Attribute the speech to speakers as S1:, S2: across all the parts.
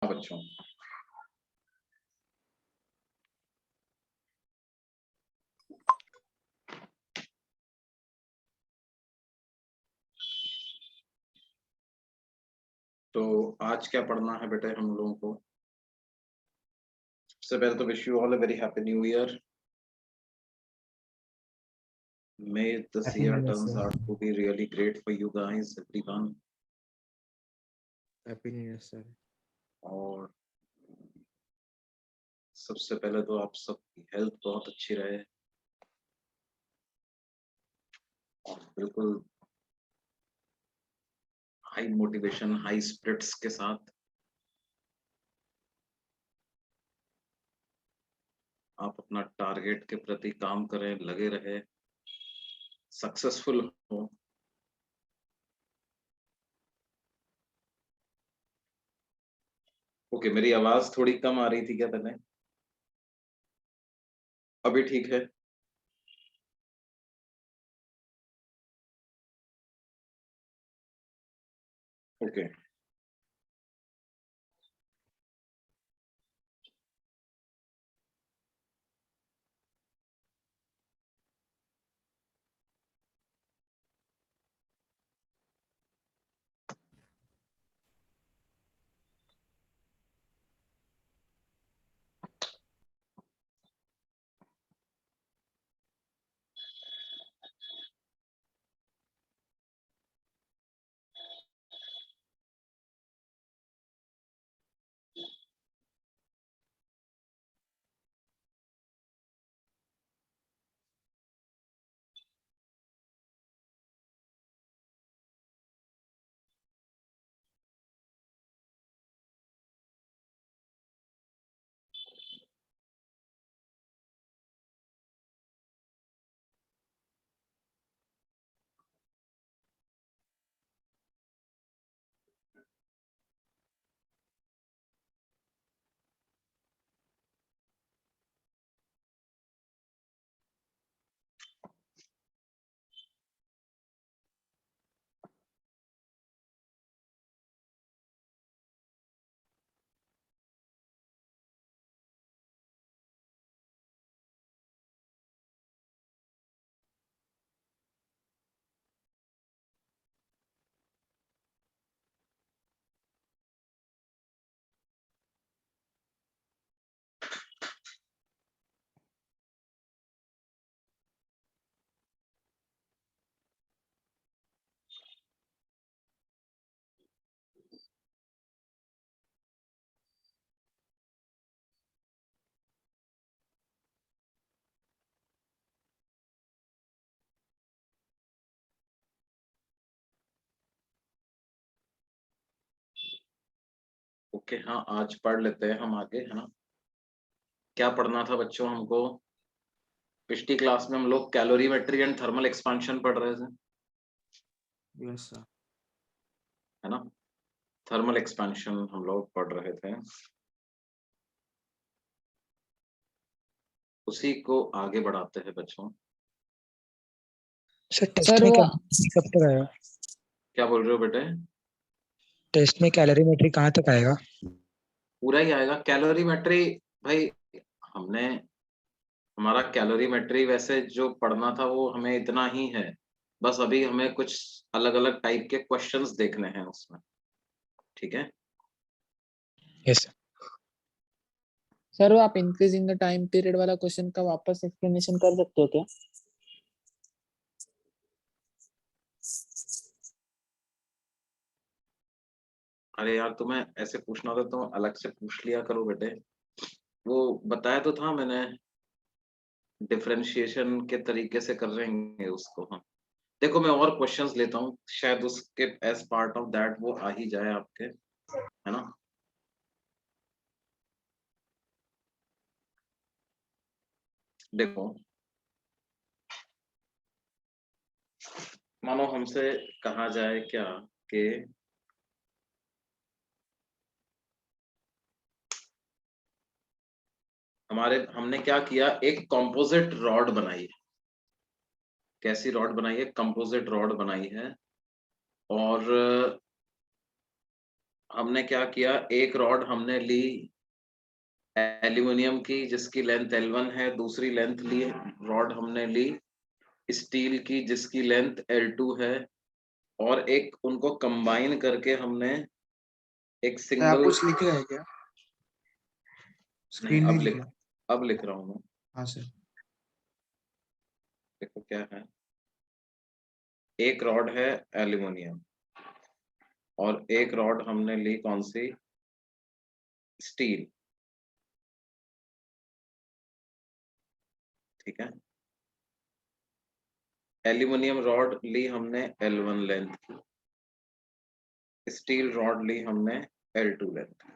S1: बच्चों, तो आज क्या पढ़ना है बेटे हम लोगों को? सबसे पहले तो wish you all a very happy new year. May this
S2: Happy
S1: year
S2: New Year,
S1: turns
S2: sir.
S1: out to be really great for you guys, everyone.
S2: Happy New Year, sir.
S1: और सबसे पहले तो आप सबकी हेल्थ बहुत अच्छी रहे और बिल्कुल हाई मोटिवेशन, हाई स्पिरिट्स के साथ आप अपना टारगेट के प्रति काम करें, लगे रहे, सक्सेसफुल हो. ओके, मेरी आवाज थोड़ी कम आ रही थी क्या पहले? अभी ठीक है? ओके. ओके, हाँ, आज पढ़ लेते हैं हम आगे, है ना? क्या पढ़ना था बच्चों हमको? पिछली क्लास में हम लोग कैलोरीमेट्री एंड थर्मल एक्सपेंशन पढ़ रहे थे,
S2: Yes, sir.
S1: है ना? थर्मल एक्सपेंशन हम लोग पढ़ रहे थे, उसी को आगे बढ़ाते हैं बच्चों.
S3: सर टेस्ट में कब तक आएगा?
S1: क्या बोल रहे हो बेटे?
S3: टेस्ट में कैलोरीमेट्री कहाँ तक आएगा?
S1: पूरा ही आएगा कैलोरीमेट्री. भाई, हमने हमारा कैलोरीमेट्री वैसे जो पढ़ना था वो हमें इतना ही है, बस अभी हमें कुछ अलग अलग टाइप के क्वेश्चंस देखने हैं उसमें. ठीक है?
S3: यस
S4: सर, वो आप इंक्रीजिंग द टाइम पीरियड वाला क्वेश्चन का वापस एक्सप्लेनेशन कर सकते हो क्या?
S1: अरे यार, तुम्हें ऐसे पूछना होता तो अलग से पूछ लिया करो बेटे. वो बताया तो था मैंने, डिफरेंशिएशन के तरीके से कर रहेंगे उसको हम. देखो, मैं और क्वेश्चंस लेता हूँ, शायद उसके एज पार्ट ऑफ दैट वो आ ही जाए आपके, है ना? देखो, मानो हमसे कहा जाए क्या कि हमने क्या किया, एक कंपोजिट रॉड बनाई है. कैसी रॉड बनाई है? कंपोजिट रॉड बनाई है. और हमने क्या किया, एक रॉड हमने ली एल्यूमिनियम की जिसकी लेंथ L1 है, दूसरी लेंथ ली रॉड हमने ली स्टील की जिसकी लेंथ L2 है, और एक उनको कंबाइन करके हमने एक
S2: सर आप
S1: सिंगल,
S2: कुछ लिख रहे हैं क्या?
S1: नहीं
S2: स्क्रीन नहीं
S1: अब
S2: लिख
S1: लिख
S2: रहा।
S1: अब लिख रहा हूँ मैं।
S2: हाँ सर।
S1: देखो क्या है, एक रॉड है एल्यूमिनियम और एक रॉड हमने ली कौन सी, स्टील, ठीक है। एल्यूमिनियम रॉड ली हमने L1 लेंथ की, स्टील रॉड ली हमने L2 लेंथ,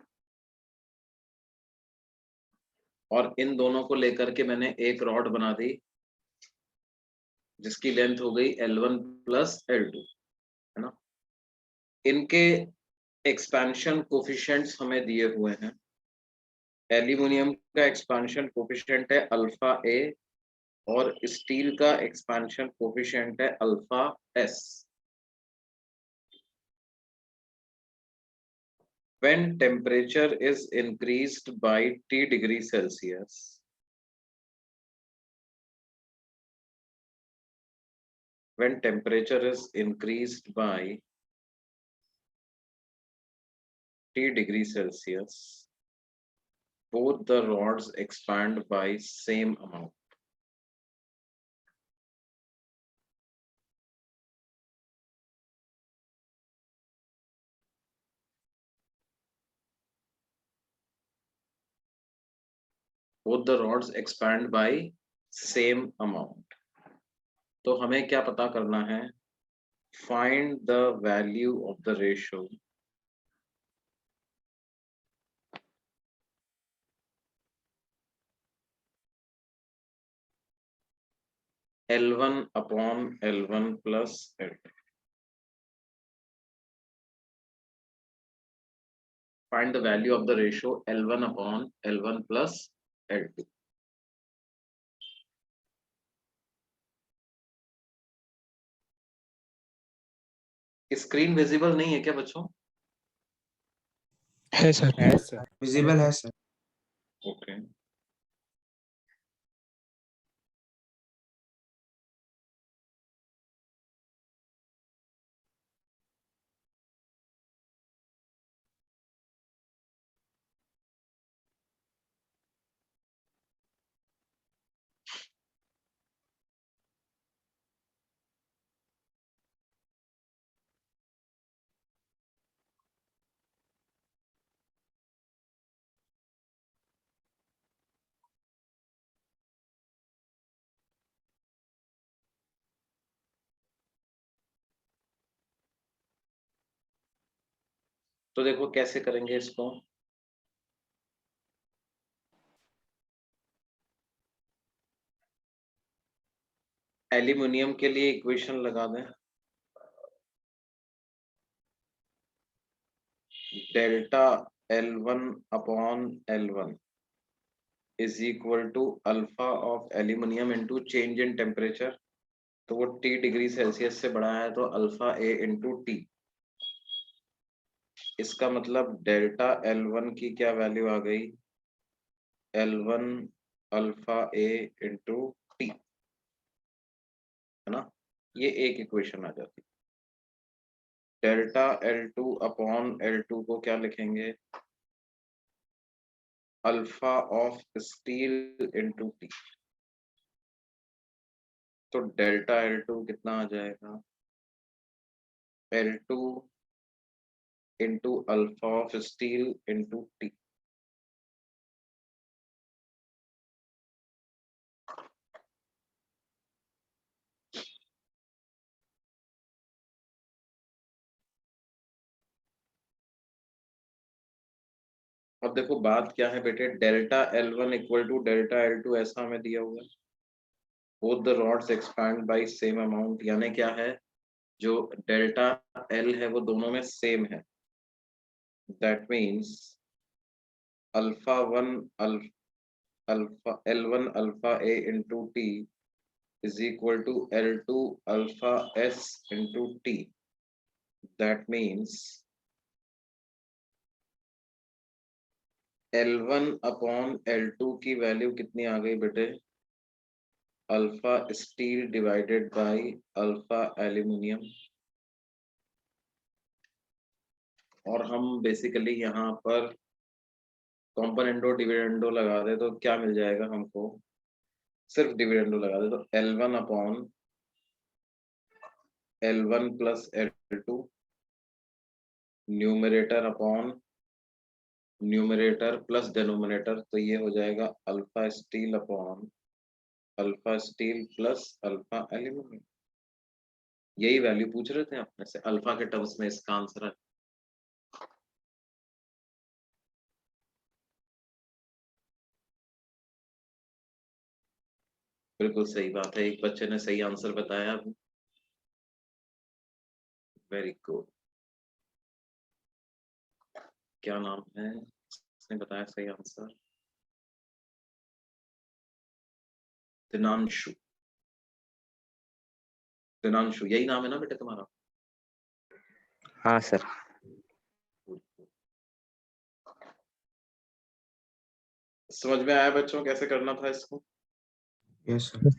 S1: और इन दोनों को लेकर के मैंने एक रॉड बना दी जिसकी लेंथ हो गई L1 प्लस L2, है ना। इनके एक्सपेंशन कोफिशिएंट्स हमें दिए हुए हैं। एल्यूमिनियम का एक्सपेंशन कोफिशिएंट है अल्फा ए और स्टील का एक्सपेंशन कोफिशिएंट है alpha S. When temperature is increased by T degree Celsius, when temperature is increased by T degree Celsius, both the rods expand by same amount. Both the rods expand by same amount. तो हमें क्या पता करना है, find the value of the ratio L1 upon L1 plus L2. Find the value of the ratio L1 upon L1 plus L2. Screen visible नहीं है क्या बच्चों?
S3: है सर।
S2: है सर, विजिबल है सर।
S1: ओके। तो देखो कैसे करेंगे इसको। एल्यूमिनियम के लिए इक्वेशन लगा दें, delta L1 upon L1 is equal to alpha of aluminium into change in temperature. तो वो T डिग्री सेल्सियस से बढ़ा है तो अल्फा A इंटू टी। इसका मतलब डेल्टा L1 की क्या वैल्यू आ गई, L1 alpha A into T, है ना। ये एक इक्वेशन आ जाती। डेल्टा L2 अपॉन L2 को क्या लिखेंगे, alpha of steel into T. तो डेल्टा L2 कितना आ जाएगा, L2 into alpha of steel into T. अब देखो बात क्या है बेटे, delta L1 equal to delta L2 ऐसा हमें दिया हुआ है। Both the rods expand by same amount, यानी क्या है, जो डेल्टा L है वो दोनों में सेम है। That means alpha one alpha L1 alpha A into T is equal to L2 alpha S into T. That means L1 upon L2 की वैल्यू कितनी आ गई बेटे? Alpha steel divided by alpha aluminium. और हम basically यहाँ पर कॉम्पोनेंटो dividendo लगा दे तो क्या मिल जाएगा हमको? सिर्फ डिविडेंडो लगा दे तो L1 upon L1 plus L2 numerator upon numerator plus denominator, तो ये हो जाएगा alpha steel upon alpha steel plus alpha aluminium. यही वैल्यू पूछ रहे थे अपने से, अल्फा के टर्म्स में इसका आंसर है। बिल्कुल सही बात है, एक बच्चे ने सही आंसर बताया। Very good. क्या नाम है इसने बताया सही आंसर? दिनांशु। दिनांशु यही नाम है ना बेटे तुम्हारा?
S5: हाँ सर।
S1: समझ में आया बच्चों कैसे करना था इसको?
S2: Yes sir.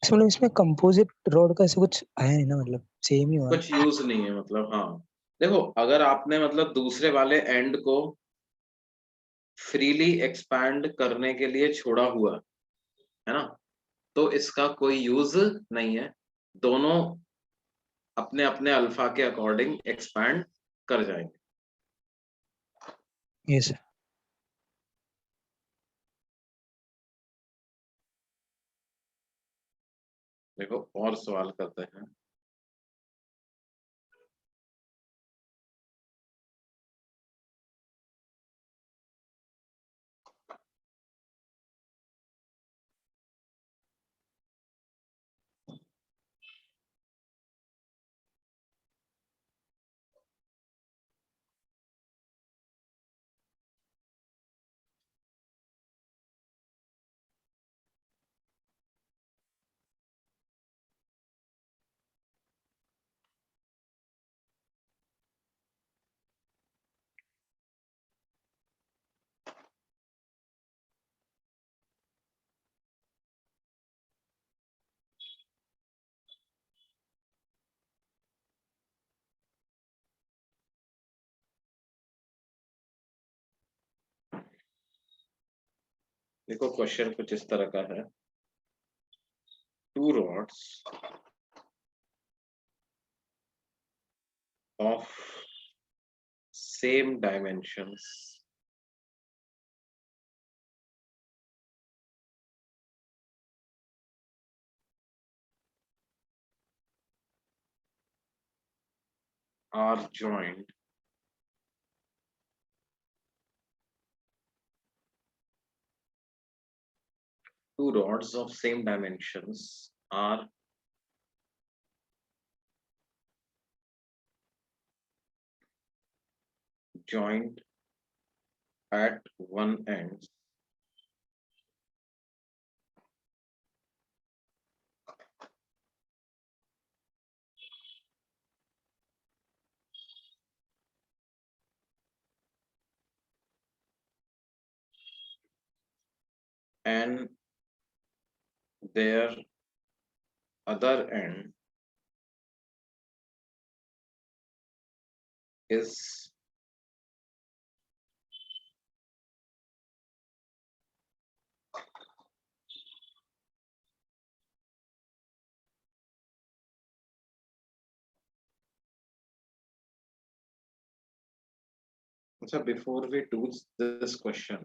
S3: Yes, sir. मतलब इसमें कंपोजिट रोड का ऐसे कुछ आया नहीं ना, मतलब सेम ही हुआ।
S1: कुछ यूज नहीं है मतलब। हाँ देखो, अगर आपने मतलब दूसरे वाले एंड को फ्रीली एक्सपैंड करने के लिए छोड़ा हुआ है ना, तो इसका कोई यूज नहीं है। दोनों अपने अपने अल्फा के अकॉर्डिंग एक्सपैंड कर जाएंगे।
S3: Yes sir.
S1: देखो और सवाल करते हैं। देखो क्वेश्चन कुछ इस तरह का है। Two rods of same dimensions are joined two rods of same dimensions are joined at one end and their other end is so before we do this question,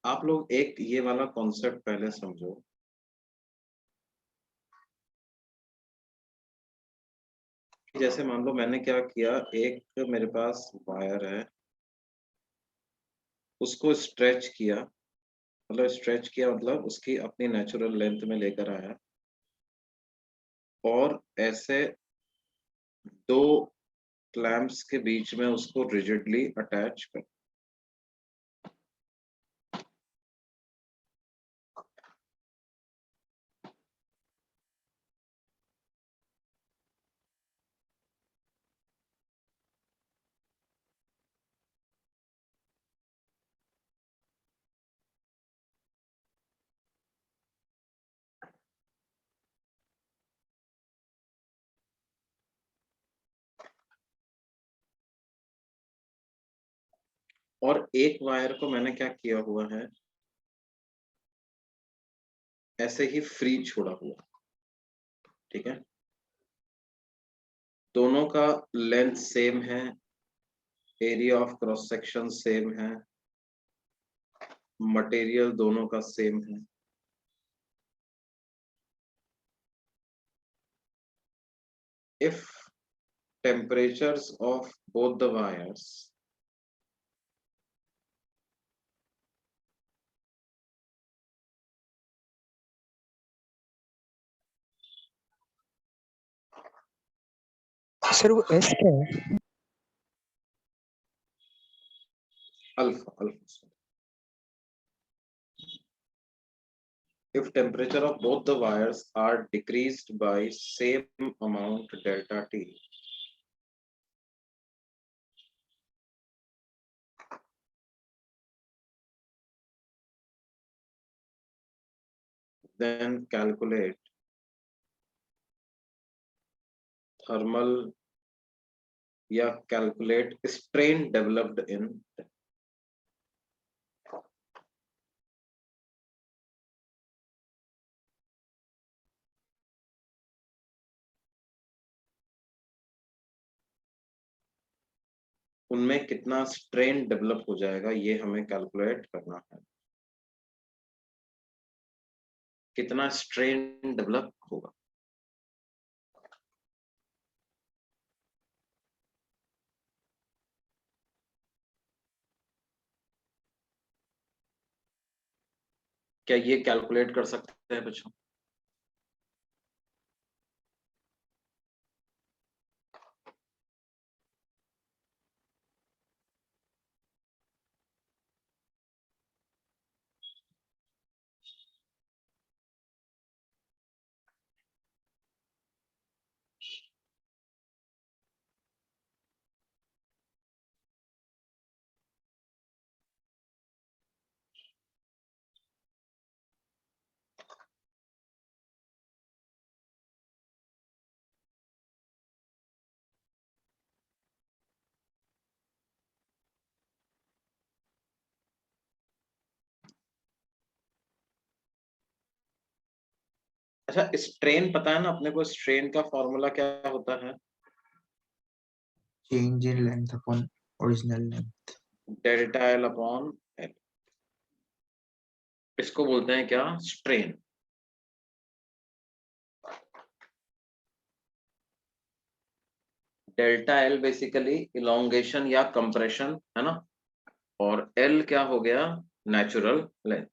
S1: आप लोग एक ये वाला कॉन्सेप्ट पहले समझो। जैसे मान लो मैंने क्या किया, एक मेरे पास वायर है, उसको स्ट्रेच किया, मतलब स्ट्रेच किया मतलब उसकी अपनी नेचुरल लेंथ में लेकर आया और ऐसे दो क्लैंप्स के बीच में उसको रिजिडली अटैच कर और एक वायर को मैंने क्या किया हुआ है, ऐसे ही फ्री छोड़ा हुआ, ठीक है। दोनों का लेंथ सेम है, area of cross section same है, मटेरियल दोनों का सेम है। If temperatures of both the wires
S3: sir वो एस क्या है?
S1: alpha. If temperature of both the wires are decreased by same amount delta T, then calculate thermal या calculate strain developed in them. उनमें कितना strain develop हो जाएगा ये हमें कैलकुलेट करना है। कितना स्ट्रेन डेवलप होगा, क्या ये कैलकुलेट कर सकते हैं बच्चों? अच्छा, स्ट्रेन पता है ना अपने को, स्ट्रेन का फॉर्मूला क्या होता है?
S2: Change in length upon original length.
S1: Delta L upon L, इसको बोलते हैं क्या? Strain. Delta L basically elongation या कंप्रेशन है ना, और एल क्या हो गया? Natural length.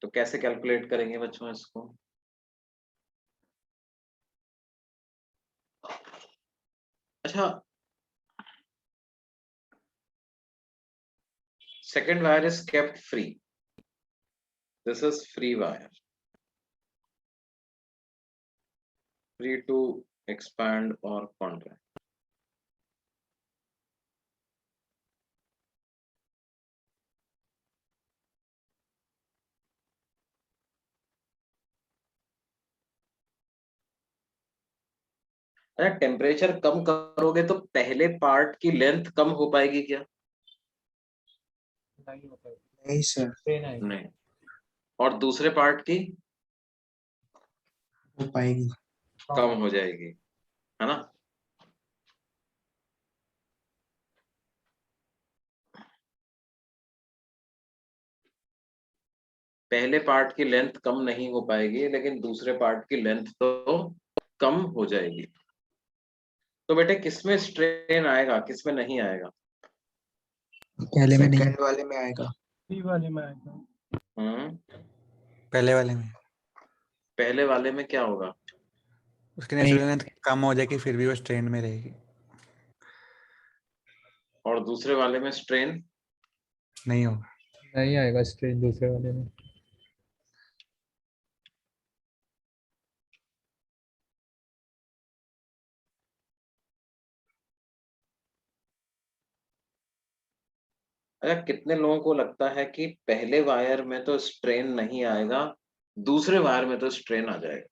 S1: तो कैसे कैलकुलेट करेंगे बच्चों इसको? अच्छा, second wire is kept free. This is free wire, free to expand or contract. अच्छा, टेम्परेचर कम करोगे तो पहले पार्ट की लेंथ कम हो पाएगी क्या?
S2: नहीं सर,
S1: नहीं। और दूसरे पार्ट की
S2: हो पाएगी।
S1: कम हो जाएगी, है ना? पहले पार्ट की लेंथ कम नहीं हो पाएगी, लेकिन दूसरे पार्ट की लेंथ तो कम हो जाएगी। तो बेटे किसमें स्ट्रेन आएगा, किसमें नहीं आएगा?
S3: पहले में नहीं।
S2: सेकंड वाले में आएगा।
S6: पहले वाले में
S1: पहले वाले में क्या होगा?
S6: उसकी नेचुरल लेंथ कम हो जाएगी, फिर भी वो स्ट्रेन में रहेगी।
S1: और दूसरे वाले में स्ट्रेन
S6: नहीं होगा।
S4: नहीं आएगा स्ट्रेन दूसरे वाले में।
S1: अच्छा, कितने लोगों को लगता है कि पहले वायर में तो स्ट्रेन नहीं आएगा, दूसरे वायर में तो स्ट्रेन आ जाएगा?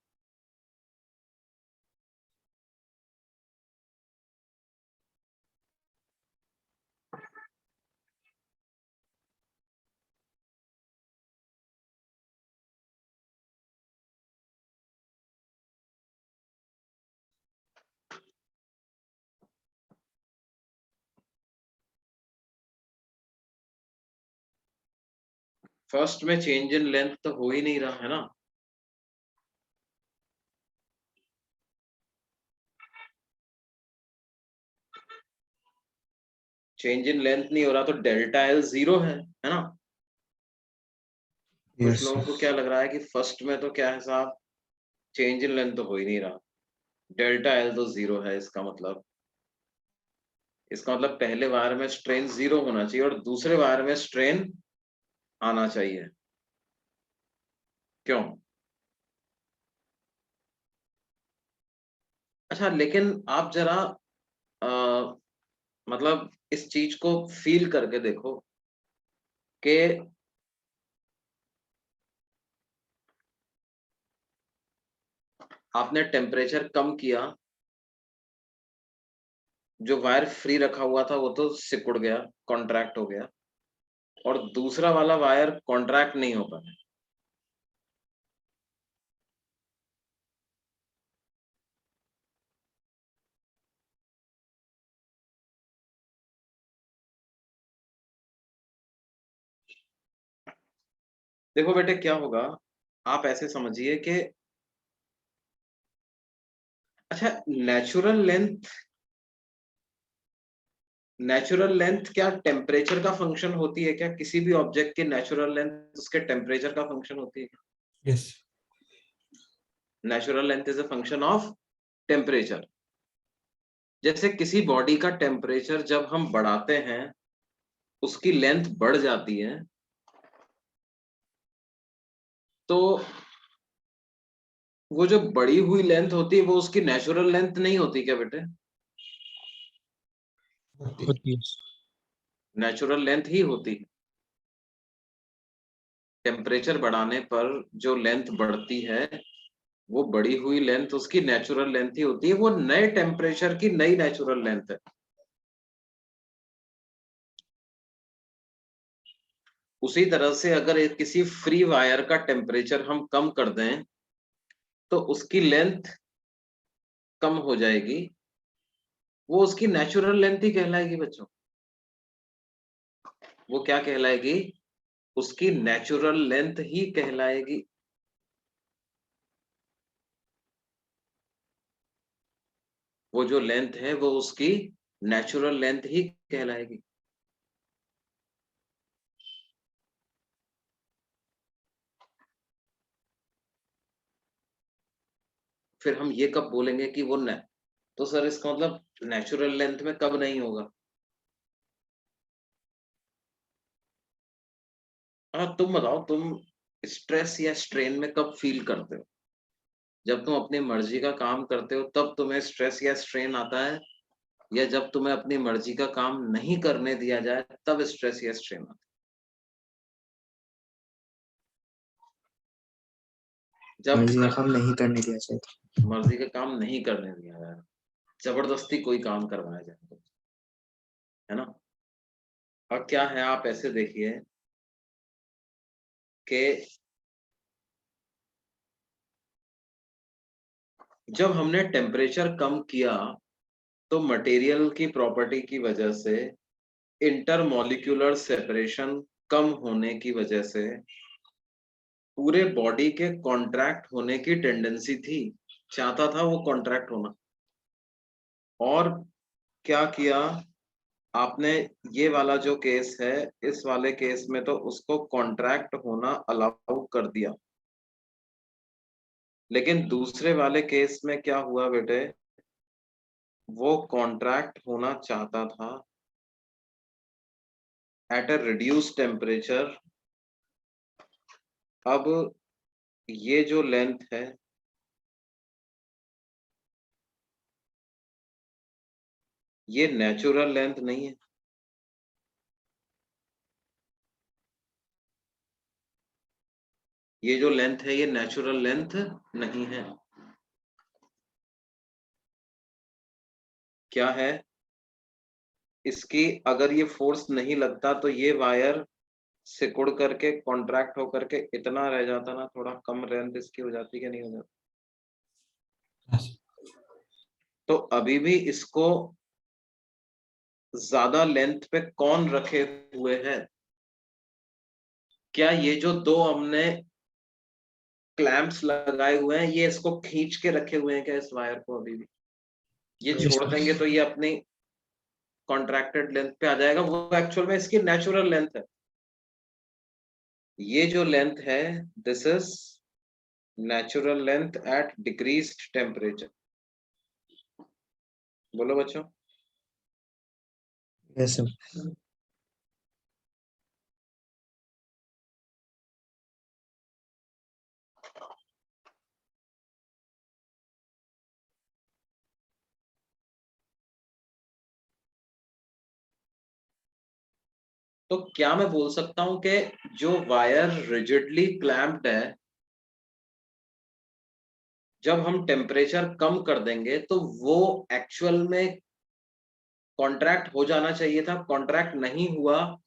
S1: फर्स्ट में चेंज इन लेंथ तो हो ही नहीं रहा है ना। चेंज इन लेंथ नहीं हो रहा तो डेल्टा एल 0 है ना। कुछ
S2: Yes,
S1: लोगों
S2: sir.
S1: को क्या लग रहा है कि फर्स्ट में तो क्या है साहब, चेंज इन लेंथ तो हो ही नहीं रहा, डेल्टा एल तो 0 है। इसका मतलब पहले वायर में स्ट्रेन 0 होना चाहिए और दूसरे वायर में स्ट्रेन आना चाहिए। क्यों? अच्छा, लेकिन आप जरा मतलब इस चीज को फील करके देखो कि आपने टेम्परेचर कम किया, जो वायर फ्री रखा हुआ था वो तो सिकुड़ गया, कॉन्ट्रैक्ट हो गया, और दूसरा वाला वायर कॉन्ट्रैक्ट नहीं हो पाया। देखो बेटे क्या होगा, आप ऐसे समझिए कि अच्छा, नेचुरल लेंथ क्या टेम्परेचर का फंक्शन होती है क्या? किसी भी ऑब्जेक्ट की नेचुरल लेंथ उसके टेम्परेचर का फंक्शन होती है क्या?
S6: Yes.
S1: Natural length is a function of temperature. जैसे किसी बॉडी का टेम्परेचर जब हम बढ़ाते हैं उसकी लेंथ बढ़ जाती है, तो वो जो बढ़ी हुई लेंथ होती है वो उसकी नेचुरल लेंथ नहीं होती क्या बेटे?
S3: होती है।
S1: नेचुरल लेंथ ही होती है। टेम्परेचर बढ़ाने पर जो लेंथ बढ़ती है वो बढ़ी हुई लेंथ उसकी नेचुरल लेंथ ही होती है, वो नए टेम्परेचर की नई नेचुरल लेंथ है। उसी तरह से अगर एक किसी फ्री वायर का टेम्परेचर हम कम कर दें तो उसकी लेंथ कम हो जाएगी, वो उसकी नेचुरल लेंथ ही कहलाएगी बच्चों। वो क्या कहलाएगी? उसकी नेचुरल लेंथ ही कहलाएगी। वो जो लेंथ है वो उसकी नेचुरल लेंथ ही कहलाएगी। फिर हम ये कब बोलेंगे कि वो तो सर इसका मतलब नेचुरल लेंथ में कब नहीं होगा? हाँ, तुम बताओ, तुम स्ट्रेस या स्ट्रेन में कब फील करते हो? जब तुम अपनी मर्जी का काम करते हो तब तुम्हें स्ट्रेस या स्ट्रेन आता है, या जब तुम्हें अपनी मर्जी का काम नहीं करने दिया जाए तब स्ट्रेस या स्ट्रेन आता है? जब
S2: मर्जी का काम नहीं करने दिया जाए।
S1: मर्जी का काम नहीं करने दिया जाए, जबरदस्ती कोई काम करवाया जाए तो, है ना। अब क्या है, आप ऐसे देखिए कि जब हमने टेम्परेचर कम किया तो मटेरियल की प्रॉपर्टी की वजह से, इंटरमॉलिक्यूलर सेपरेशन कम होने की वजह से पूरे बॉडी के कॉन्ट्रैक्ट होने की टेंडेंसी थी, चाहता था वो कॉन्ट्रैक्ट होना। और क्या किया आपने? ये वाला जो केस है, इस वाले केस में तो उसको कॉन्ट्रैक्ट होना अलाउ कर दिया, लेकिन दूसरे वाले केस में क्या हुआ बेटे? वो कॉन्ट्रैक्ट होना चाहता था एट अ रिड्यूस टेम्परेचर। अब ये जो लेंथ है ये नेचुरल लेंथ नहीं है, ये जो लेंथ है ये नेचुरल लेंथ नहीं है। क्या है? इसकी अगर ये फोर्स नहीं लगता तो ये वायर सिकुड़ करके कॉन्ट्रैक्ट होकर के इतना रह जाता ना, थोड़ा कम लेंथ इसकी हो जाती कि नहीं हो जाती? तो अभी भी इसको ज्यादा लेंथ पे कौन रखे हुए है? क्या ये जो दो हमने क्लैंप्स लगाए हुए हैं ये इसको खींच के रखे हुए हैं क्या इस वायर को? अभी भी ये
S3: Yes,
S1: छोड़
S3: sir.
S1: देंगे तो ये अपनी कॉन्ट्रैक्टेड लेंथ पे आ जाएगा। वो एक्चुअल में इसकी नेचुरल लेंथ है। ये जो लेंथ है this is natural length at decreased temperature. बोलो बच्चों।
S2: Yes, sir.
S1: तो क्या मैं बोल सकता हूं कि जो वायर रिजिडली क्लैम्प्ड है, जब हम टेम्परेचर कम कर देंगे तो वो एक्चुअल में कॉन्ट्रैक्ट हो जाना चाहिए था, कॉन्ट्रैक्ट नहीं हुआ,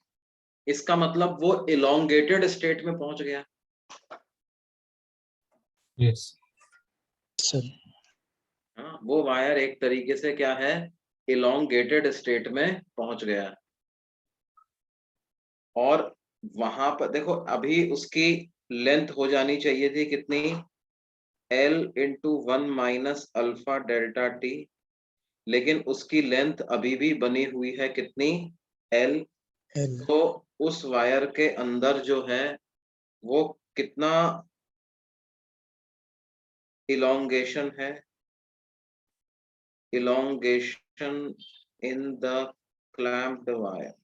S1: इसका मतलब वो इलोंगेटेड स्टेट में पहुंच गया।
S6: Yes.
S3: Sir.
S1: हाँ, वो वायर एक तरीके से क्या है, इलोंगेटेड स्टेट में पहुंच गया। और वहां पर देखो अभी उसकी लेंथ हो जानी चाहिए थी कितनी, L into 1 minus alpha delta T, लेकिन उसकी लेंथ अभी भी बनी हुई है कितनी, L।
S3: L.
S1: तो उस वायर के अंदर जो है वो कितना इलोंगेशन है, elongation in the clamped wire,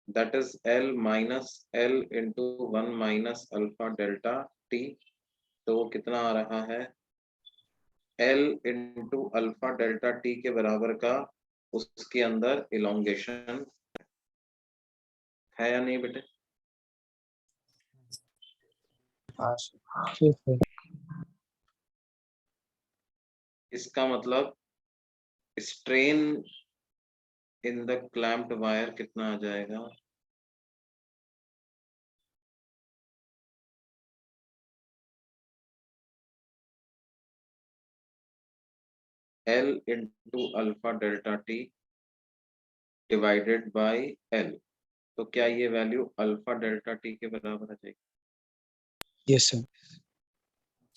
S1: that is L minus L into 1 minus alpha delta t। तो वो कितना आ रहा है, L into alpha delta t के बराबर का उसके अंदर इलोंगेशन है या नहीं बेटे?
S2: Yes.
S3: Yes, sir.
S1: इसका मतलब strain in the clamped wire कितना आ जाएगा, L into alpha delta T divided by L। तो क्या ये वैल्यू अल्फा डेल्टा टी के बराबर आ जाएगी?
S3: Yes, sir.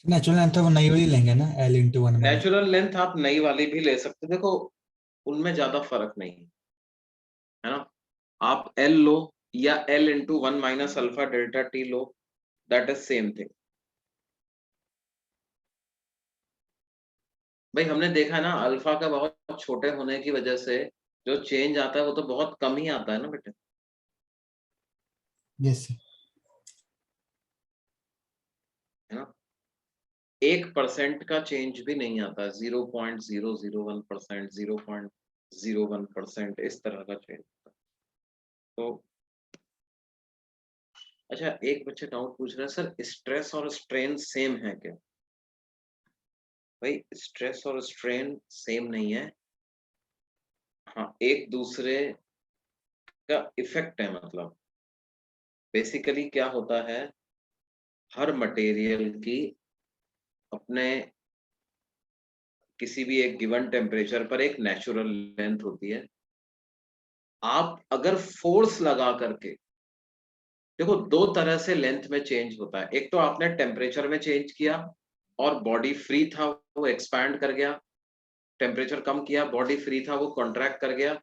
S6: नेचुरल लेंथ तो वो नई वाली लेंगे ना, L into 1 में।
S1: नेचुरल लेंथ आप नई वाली भी ले सकते, देखो उनमें ज्यादा फर्क नहीं है ना। आप L लो या L into 1 minus alpha delta T low, that is same thing. भाई हमने देखा है ना, अल्फा का बहुत छोटे होने की वजह से जो चेंज आता है वो तो बहुत कम ही आता है ना बेटे,
S6: यस
S1: है ना। 1% का चेंज भी नहीं आता, 0.001%, 0.01%, इस तरह का चेंज आता है। तो अच्छा, एक बच्चे डाउट पूछ रहे हैं सर स्ट्रेस और स्ट्रेन सेम है क्या? भाई स्ट्रेस और स्ट्रेन सेम नहीं है, हाँ एक दूसरे का इफेक्ट है। मतलब बेसिकली क्या होता है, हर मटेरियल की अपने किसी भी एक गिवन टेम्परेचर पर एक नेचुरल लेंथ होती है। आप अगर फोर्स लगा करके देखो, दो तरह से लेंथ में चेंज होता है। एक तो आपने टेम्परेचर में चेंज किया और बॉडी फ्री था वो एक्सपैंड कर गया, टेम्परेचर कम किया बॉडी फ्री था वो कॉन्ट्रैक्ट कर गया।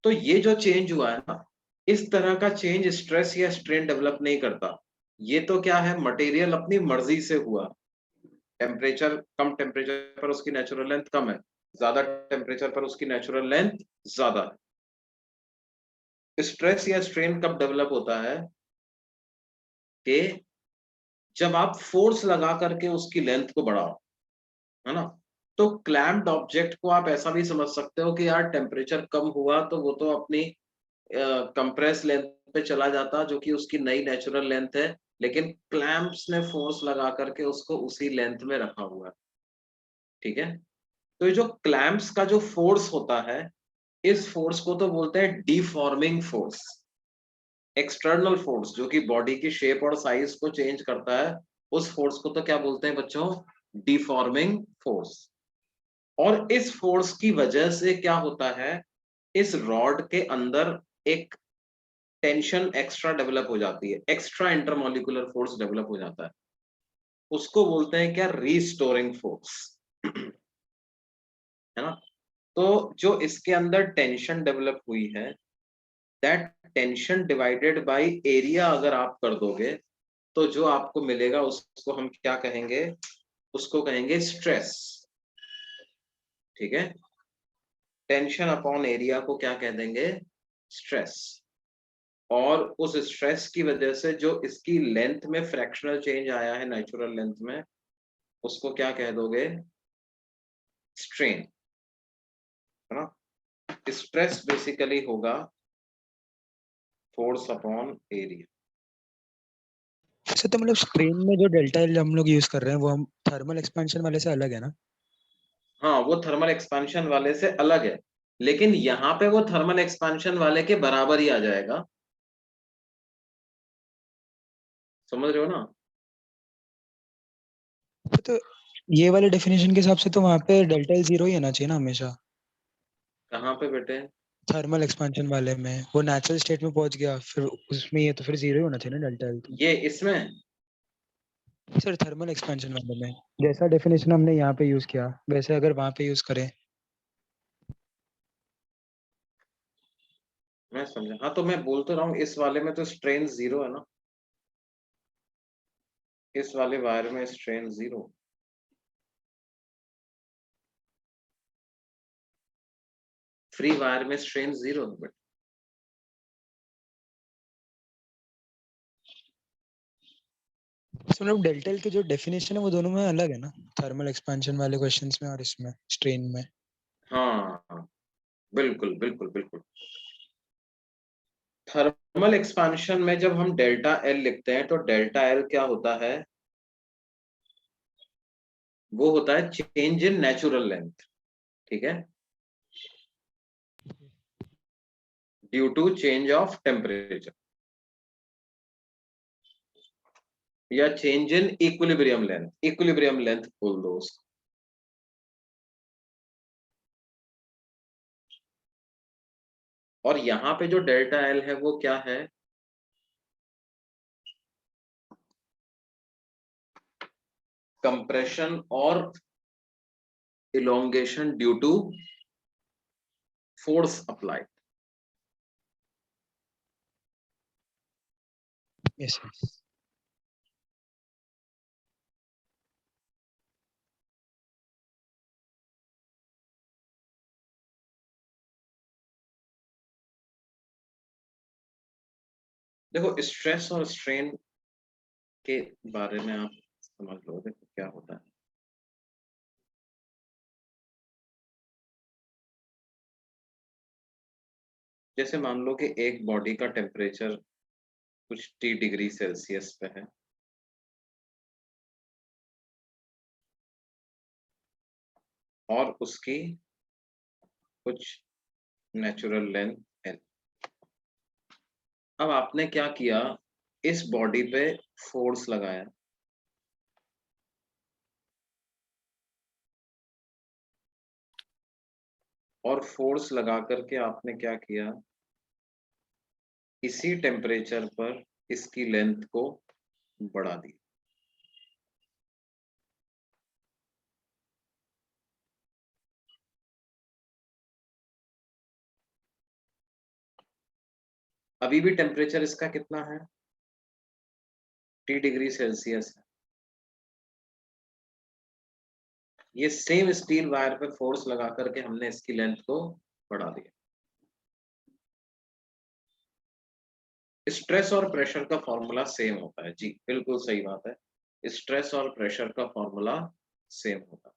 S1: तो ये जो चेंज हुआ है ना, इस तरह का चेंज स्ट्रेस या स्ट्रेन डेवलप नहीं करता। ये तो क्या है, मटेरियल अपनी मर्जी से हुआ। टेम्परेचर कम टेम्परेचर पर उसकी नेचुरल लेंथ कम है, ज्यादा टेम्परेचर पर उसकी नेचुरल लेंथ ज्यादा है। स्ट्रेस या स्ट्रेन कब डेवलप होता है कि जब आप फोर्स लगा करके उसकी लेंथ को बढ़ाओ, है ना। तो क्लैम्प्ड ऑब्जेक्ट को आप ऐसा भी समझ सकते हो कि यार टेम्परेचर कम हुआ तो वो तो अपनी कंप्रेस लेंथ पे चला जाता जो कि उसकी नई नेचुरल लेंथ है, लेकिन क्लैंप्स ने फोर्स लगा करके उसको उसी लेंथ में रखा हुआ है। ठीक है, तो ये जो क्लैंप्स का जो फोर्स होता है, इस फोर्स को तो बोलते हैं डिफॉर्मिंग फोर्स। एक्सटर्नल फोर्स जो कि बॉडी की शेप और साइज को चेंज करता है, उस फोर्स को तो क्या बोलते हैं बच्चों? Deforming force. और इस फोर्स की वजह से क्या होता है, इस रॉड के अंदर एक टेंशन एक्स्ट्रा डेवलप हो जाती है, एक्स्ट्रा इंटरमोलिकुलर फोर्स डेवलप हो जाता है, उसको बोलते हैं क्या? Restoring force. है ना? तो जो इसके अंदर टेंशन डेवलप हुई है, that tension divided by area अगर आप कर दोगे, तो जो आपको मिलेगा उसको हम क्या कहेंगे? उसको कहेंगे स्ट्रेस। ठीक है, टेंशन अपॉन एरिया को क्या कह देंगे? स्ट्रेस। और उस स्ट्रेस की वजह से जो इसकी लेंथ में फ्रैक्शनल चेंज आया है नेचुरल लेंथ में, उसको क्या कह दोगे? स्ट्रेन। है ना? स्ट्रेस बेसिकली होगा फोर्स अपॉन एरिया।
S3: अच्छा, तो मतलब स्ट्रेन में जो डेल्टा एल हम लोग यूज कर रहे हैं वो हम थर्मल एक्सपेंशन वाले से अलग है ना?
S1: हाँ, वो थर्मल एक्सपेंशन वाले से अलग है, लेकिन यहाँ पे वो थर्मल एक्सपेंशन वाले के बराबर ही आ जाएगा। समझ रहे हो ना?
S3: तो ये वाले डेफिनेशन के हिसाब से तो वहाँ पे डेल्टा एल 0 ही होना चाहिए ना हमेशा।
S1: कहाँ पे बेटे?
S3: थर्मल एक्सपेंशन वाले में वो नेचुरल स्टेट में पहुंच गया, फिर उसमें ये तो फिर 0 ही होना चाहिए ना डेल्टा एल तो।
S1: ये इसमें
S3: सर थर्मल एक्सपेंशन वाले में जैसा डेफिनेशन हमने यहाँ पे यूज किया वैसे अगर वहाँ पे यूज करें।
S1: मैं समझा। हाँ, तो मैं बोल तो रहा हूँ, इस वाले में तो स्ट्रेन 0 है ना, इस वाले वायर में स्ट्रेन 0। फ्री वायर में स्ट्रेन 0 है बेटा।
S3: तो मतलब डेल्टा एल की जो डेफिनेशन है वो दोनों में अलग है ना, थर्मल एक्सपेंशन वाले क्वेश्चंस में और इसमें स्ट्रेन में।
S1: हाँ हाँ, बिल्कुल बिल्कुल बिल्कुल। थर्मल एक्सपेंशन में जब हम डेल्टा एल लिखते हैं, तो डेल्टा एल क्या होता है? वो होता है चेंज इन नेचुरल लेंथ। ठीक है, due to change of temperature या change in equilibrium length. Equilibrium length बोल दो उसको। और यहाँ पे जो डेल्टा एल है वो क्या है? कंप्रेशन और elongation due to force applied.
S3: Yes.
S1: देखो, स्ट्रेस और स्ट्रेन के बारे में आप समझ लो, देखो क्या होता है। जैसे मान लो कि एक बॉडी का टेम्परेचर कुछ T डिग्री सेल्सियस पे है, और उसकी कुछ नेचुरल लेंथ है। अब आपने क्या किया? इस बॉडी पे फोर्स लगाया, और फोर्स लगा करके आपने क्या किया? इसी टेम्परेचर पर इसकी लेंथ को बढ़ा दी। अभी भी टेम्परेचर इसका कितना है? T डिग्री सेल्सियस है। ये सेम स्टील वायर पे फोर्स लगा करके हमने इसकी लेंथ को बढ़ा दिया। स्ट्रेस और प्रेशर का फॉर्मूला सेम होता है जी, बिल्कुल सही बात है। स्ट्रेस और प्रेशर का फॉर्मूला सेम होता है।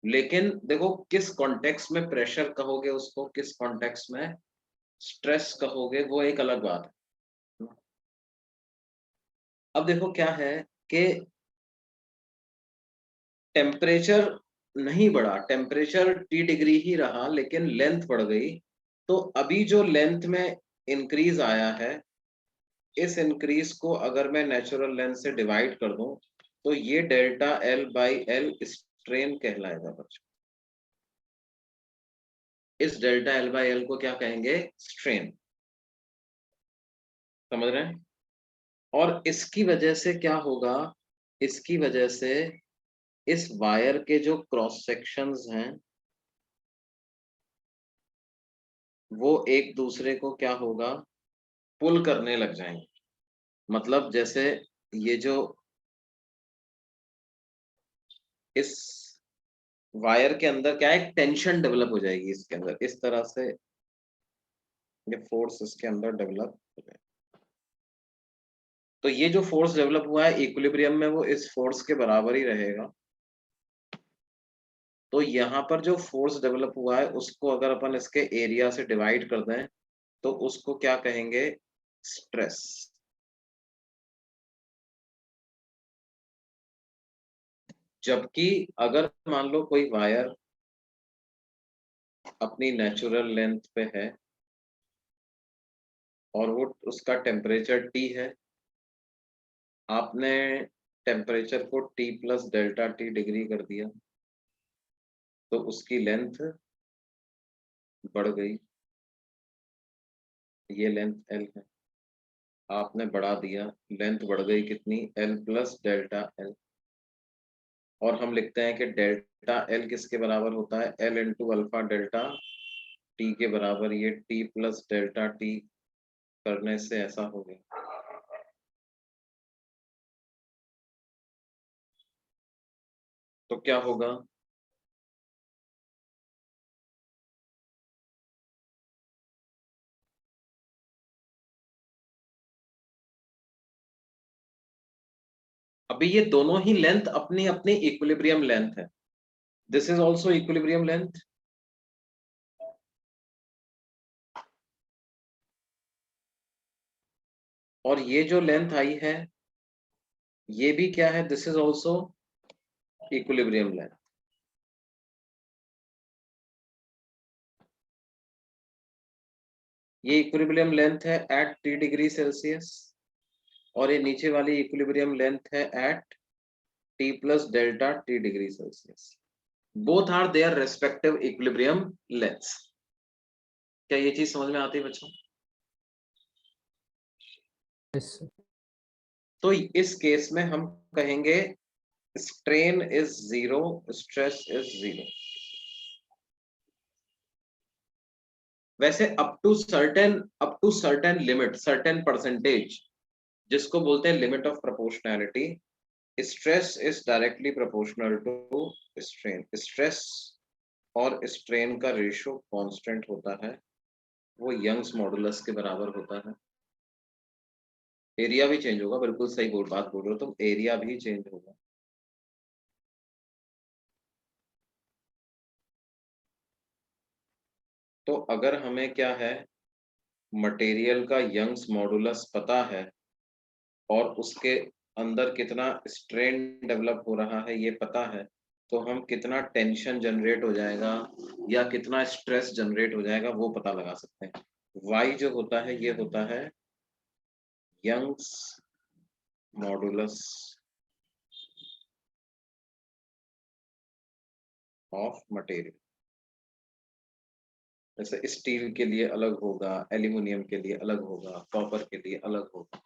S1: लेकिन देखो किस कॉन्टेक्स्ट में प्रेशर कहोगे उसको, किस कॉन्टेक्स्ट में स्ट्रेस कहोगे, वो एक अलग बात है। अब देखो क्या है कि टेम्परेचर नहीं बढ़ा, टेम्परेचर T डिग्री ही रहा, लेकिन लेंथ बढ़ गई। तो अभी जो लेंथ में इंक्रीज आया है, इस इंक्रीज को अगर मैं नेचुरल लेंथ से डिवाइड कर दूं तो ये delta L by L strain कहलाएगा बच्चों। इस डेल्टा L बाई एल को क्या कहेंगे? स्ट्रेन। समझ रहे हैं? और इसकी वजह से क्या होगा, इसकी वजह से इस वायर के जो क्रॉस सेक्शंस हैं वो एक दूसरे को क्या होगा, पुल करने लग जाएंगे। मतलब जैसे ये जो इस वायर के अंदर क्या है, टेंशन डेवलप हो जाएगी इसके अंदर, इस तरह से ये फोर्स इसके अंदर डेवलप हो जाएगा। तो ये जो फोर्स डेवलप हुआ है इक्विलिब्रियम में, वो इस फोर्स के बराबर ही रहेगा। तो यहाँ पर जो फोर्स डेवलप हुआ है उसको अगर अपन इसके एरिया से डिवाइड कर दें तो उसको क्या कहेंगे? स्ट्रेस। जबकि अगर मान लो कोई वायर अपनी नेचुरल लेंथ पे है और वो उसका टेम्परेचर T है, आपने टेम्परेचर को T plus delta T degree कर दिया तो उसकी लेंथ बढ़ गई, ये लेंथ L है, आपने बढ़ा दिया, लेंथ बढ़ गई कितनी? L plus delta L। और हम लिखते हैं कि डेल्टा L किसके बराबर होता है? L into alpha delta T के बराबर। ये T प्लस डेल्टा T करने से ऐसा हो गया। तो क्या होगा? अभी ये दोनों ही लेंथ अपनी अपनी इक्विलिब्रियम लेंथ है। This is also equilibrium length. और ये जो लेंथ आई है ये भी क्या है? This is also equilibrium length. ये इक्विलिब्रियम लेंथ है एट T डिग्री सेल्सियस और ये नीचे वाली इक्विलिब्रियम लेंथ है at T plus delta T degree Celsius. Both are their respective equilibrium lengths. क्या ये चीज समझ में आती है बच्चों? तो इस केस में हम कहेंगे strain is zero, stress is zero. वैसे up to certain limit, certain percentage, जिसको बोलते हैं limit of proportionality, stress is directly proportional to strain. Stress और स्ट्रेन का रेशियो कांस्टेंट होता है, वो यंग्स मॉडुलस के बराबर होता है। एरिया भी चेंज होगा, बिल्कुल सही बात बोल रहे हो तुम, एरिया भी चेंज होगा। तो अगर हमें क्या है, मटेरियल का यंग्स मॉडुलस पता है और उसके अंदर कितना स्ट्रेन डेवलप हो रहा है ये पता है, तो हम कितना टेंशन जनरेट हो जाएगा या कितना स्ट्रेस जनरेट हो जाएगा वो पता लगा सकते हैं। वाई जो होता है ये होता है यंग्स मॉडुलस ऑफ मटेरियल। जैसे स्टील के लिए अलग होगा, एल्यूमिनियम के लिए अलग होगा, कॉपर के लिए अलग होगा।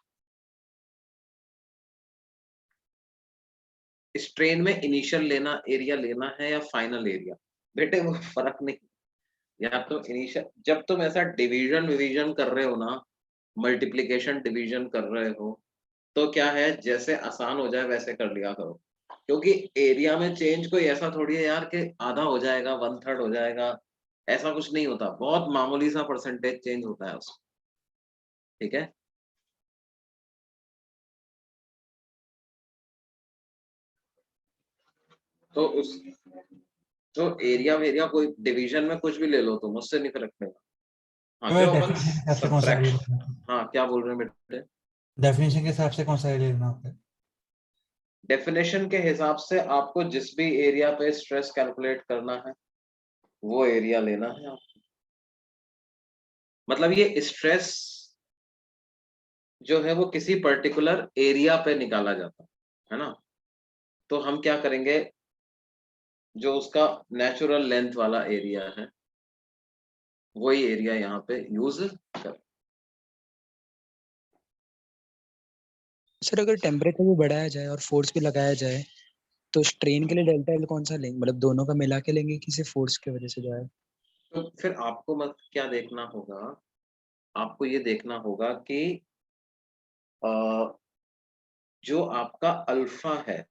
S1: स्ट्रेन में इनिशियल लेना एरिया लेना है या फाइनल एरिया, बेटे वो फर्क नहीं। या तो इनिशियल, जब तुम ऐसा डिवीजन विवीजन कर रहे हो ना, मल्टीप्लिकेशन डिवीजन कर रहे हो, तो क्या है, जैसे आसान हो जाए वैसे कर लिया करो। क्योंकि एरिया में चेंज कोई ऐसा थोड़ी है यार कि आधा हो जाएगा, वन थर्ड हो जाएगा, ऐसा कुछ नहीं होता। बहुत मामूली सा परसेंटेज चेंज होता है उसको। ठीक है? तो तो एरिया कोई डिवीजन में कुछ भी ले लो तुम, उससे नहीं फर्क पड़ेगा। हाँ
S6: तो
S1: जो अपन
S6: डेफिनेशन के हिसाब से कौन सा एरिया
S1: सब्ट्रैक्शन,
S6: लेना है?
S1: हाँ क्या बोल रहे हैं बेटे?
S6: डेफिनेशन के हिसाब से कौन सा एरिया लेना होता है?
S1: डेफिनेशन के हिसाब से आपको जिस भी एरिया पे स्ट्रेस कैलकुलेट करना है वो एरिया लेना है आपको। मतलब ये स्ट्रेस जो है वो किसी पर्टिकुलर एरिया पे निकाला जाता है ना। तो हम क्या करेंगे, जो उसका नेचुरल लेंथ वाला एरिया है वही एरिया यहाँ पे यूज कर।
S3: सर अगर टेम्परेचर भी बढ़ाया जाए और फोर्स भी लगाया जाए तो स्ट्रेन के लिए डेल्टा एल कौन सा लेंगे, मतलब दोनों का मिला के लेंगे कि सिर्फ फोर्स की वजह से जो है?
S1: तो फिर आपको मत क्या देखना होगा, आपको ये देखना होगा कि जो आपका अल्फा है,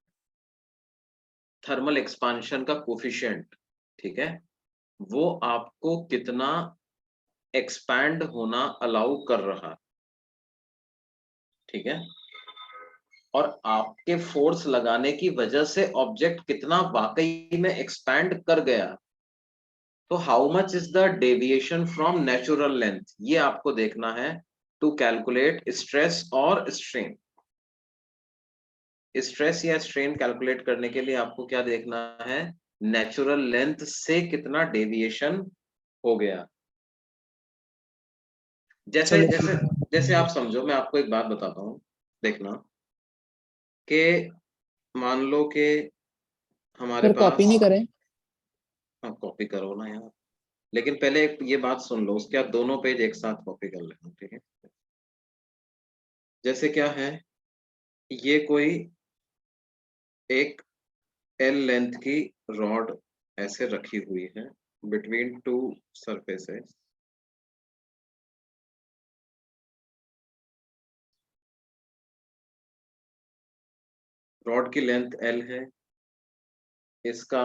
S1: थर्मल एक्सपांशन का कोफिशिएंट, ठीक है, वो आपको कितना एक्सपैंड होना अलाउ कर रहा है, ठीक है, और आपके फोर्स लगाने की वजह से ऑब्जेक्ट कितना वाकई में एक्सपैंड कर गया, तो how much is the deviation from natural length, ये आपको देखना है टू कैलकुलेट स्ट्रेस और स्ट्रेन। स्ट्रेस या स्ट्रेन कैलकुलेट करने के लिए आपको क्या देखना है, नेचुरल लेंथ से कितना डेविएशन हो गया। जैसे
S3: चलो
S1: जैसे जैसे आप समझो, मैं आपको एक बात बताता हूँ, देखना कि मान लो कि हमारे
S4: सर
S1: पास,
S4: कॉपी नहीं करें?
S1: हाँ कॉपी करो ना यार, लेकिन पहले एक ये बात सुन लो, उसके बाद दोनों पेज एक साथ कॉपी कर लेना, ठीक है। जैसे क्या है, ये कोई एक एल लेंथ की रॉड ऐसे रखी हुई है बिटवीन टू सरफेसेस, रॉड की लेंथ एल है, इसका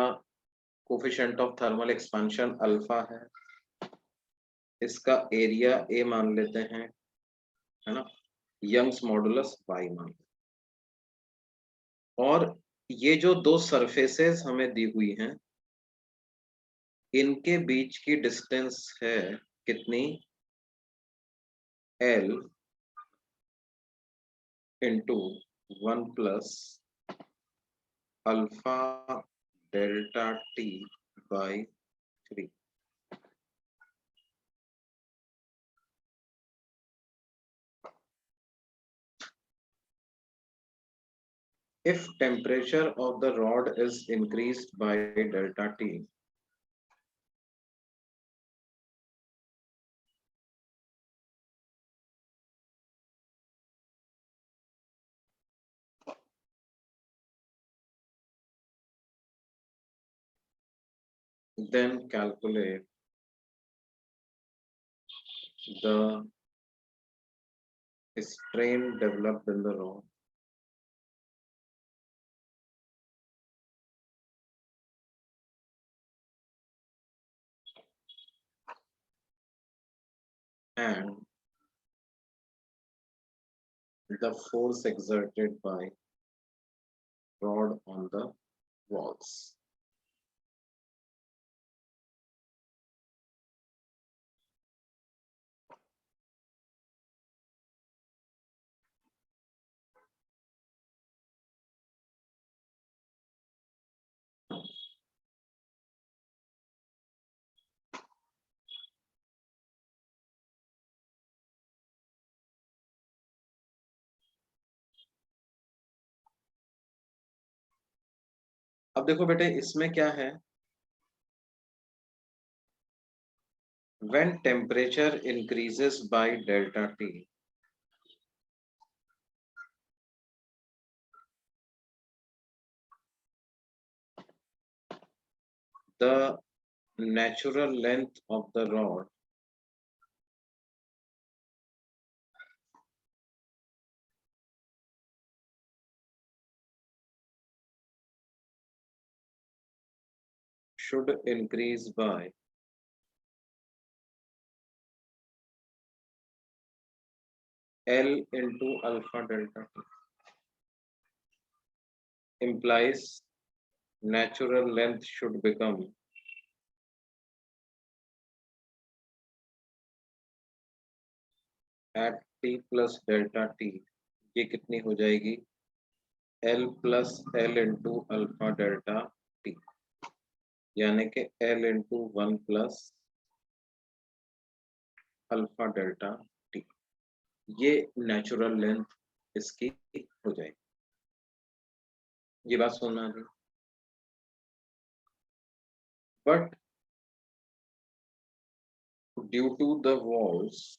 S1: coefficient of thermal expansion alpha है, इसका एरिया ए मान लेते हैं, है ना, यंग्स मॉडुलस वाई मान लेते हैं। और ये जो दो सरफेसेस हमें दी हुई हैं, इनके बीच की डिस्टेंस है कितनी, L into 1 plus alpha delta T by 3। If temperature of the rod is increased by delta T, then calculate the strain developed in the rod and the force exerted by rod on the walls. अब देखो बेटे इसमें क्या है, when temperature increases by delta T, the natural length of the rod should increase by L into alpha delta T, implies natural length should become at T plus delta T, ये कितनी हो जाएगी? L plus L into alpha delta T, यानी कि L into 1 plus alpha delta T, ये natural length इसकी हो जाएगी। ये बात सुनना है। But due to the walls,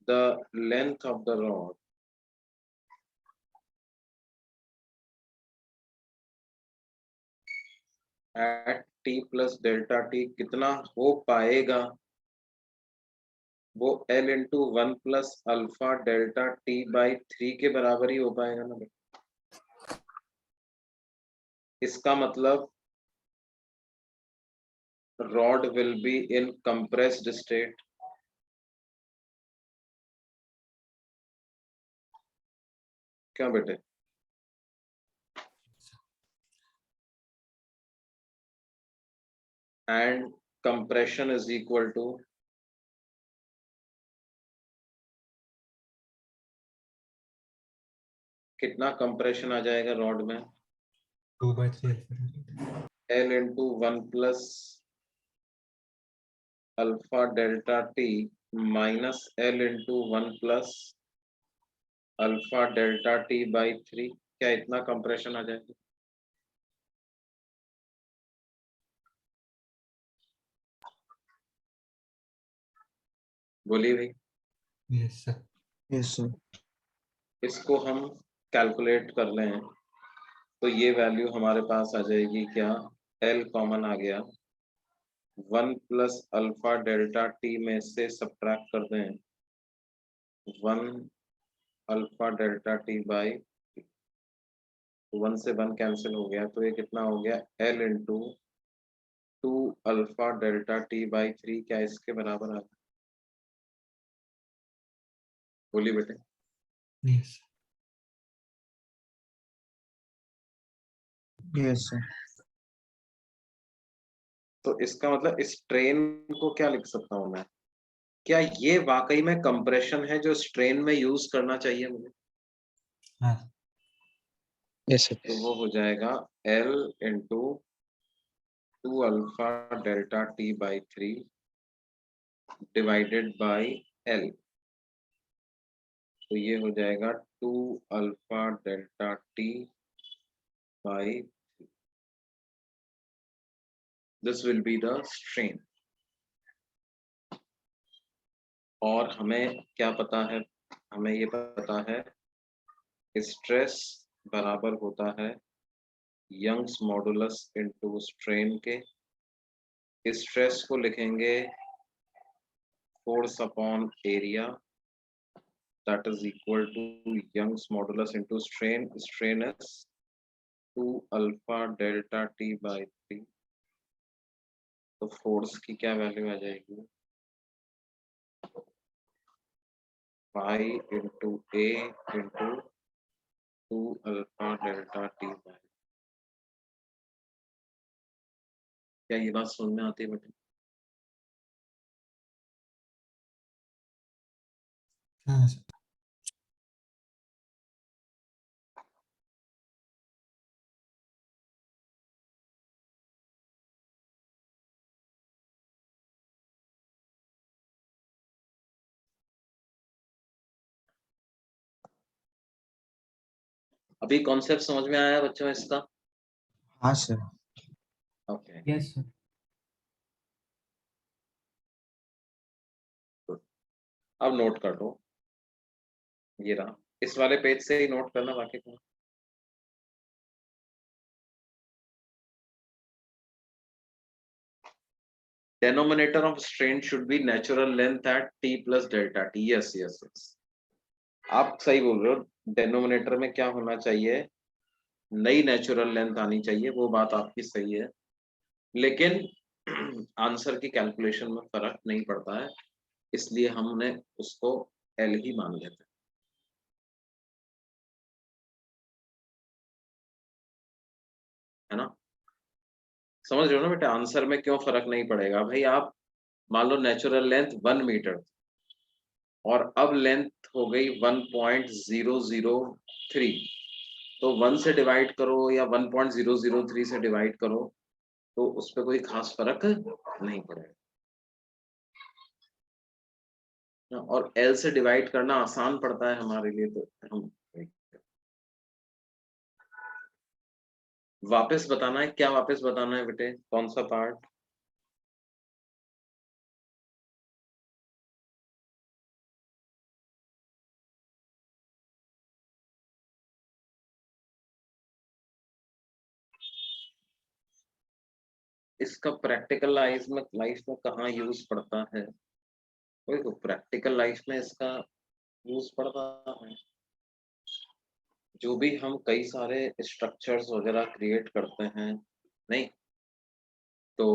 S1: the length of the rod at t plus delta t कितना हो पाएगा? वो L into 1 plus alpha delta T by 3 के बराबर ही हो पाएगा ना बेटा। इसका मतलब rod will be in compressed state, क्या बेटे? And compression is equal to कितना कंप्रेशन आ जाएगा रॉड में?
S6: 2/3
S1: L into 1 plus alpha delta T minus L into 1 plus alpha delta T by 3, क्या इतना कंप्रेशन आ जाएगा? बोलिए भाई।
S6: Yes sir.
S2: Yes sir.
S1: इसको हम कैलकुलेट कर लें तो ये वैल्यू हमारे पास आ जाएगी क्या? L कॉमन आ गया, 1 प्लस अल्फा डेल्टा टी में से सब्ट्रैक्ट कर दें 1 अल्फा डेल्टा टी बाई 1 से 1 कैंसिल हो गया, तो ये कितना हो गया? L into 2 alpha delta T by 3, क्या इसके बराबर आ गया? बोलिए बेटे।
S6: Yes
S2: yes sir.
S1: तो इसका मतलब स्ट्रेन को क्या लिख सकता हूं मैं? क्या ये वाकई में कंप्रेशन है जो स्ट्रेन में यूज करना चाहिए मुझे?
S6: हाँ
S3: यस सर।
S1: तो वो हो जाएगा L into 2 alpha delta T by 3 divided by L, तो ये हो जाएगा 2 alpha delta T by, this will be the strain. और हमें क्या पता है? हमें ये पता है स्ट्रेस बराबर होता है यंग्स मॉडुलस इनटू स्ट्रेन के। स्ट्रेस को लिखेंगे force upon area, that is equal to Young's modulus into strain. Strain is 2 alpha delta t by 3, तो फोर्स की क्या वैल्यू आ जाएगी? y into a into 2 alpha delta T by, क्या ये बात समझ में आती है बेटे?
S6: हाँ सर।
S1: अभी कॉन्सेप्ट समझ में आया बच्चों इसका?
S2: हाँ सर।
S1: Okay,
S6: yes sir.
S1: अब नोट कर लो, ये रहा, इस वाले पेज से ही नोट करना, बाकी का denominator of strain should be natural length at t plus delta t. yes yes yes, आप सही बोल रहे हो। डेनोमिनेटर में क्या होना चाहिए? नई नेचुरल लेंथ आनी चाहिए, वो बात आपकी सही है, लेकिन आंसर की कैलकुलेशन में फर्क नहीं पड़ता है, इसलिए हमने उसको एल ही मान लेते हैं, है ना? समझ रहे हो ना बेटा, आंसर में क्यों फर्क नहीं पड़ेगा भाई। आप मान लो नेचुरल लेंथ 1 मीटर और अब लेंथ हो गई 1.003, तो 1 से डिवाइड करो या 1.003 से डिवाइड करो, तो उस पर कोई खास फर्क नहीं पड़ेगा। और L से डिवाइड करना आसान पड़ता है हमारे लिए, तो हम वापस बताना है। क्या वापस बताना है बेटे, कौन सा पार्ट? इसका प्रैक्टिकल लाइफ में कहाँ यूज पड़ता है? देखो प्रैक्टिकल लाइफ में इसका यूज पड़ता है, जो भी हम कई सारे स्ट्रक्चर्स वगैरह क्रिएट करते हैं, नहीं तो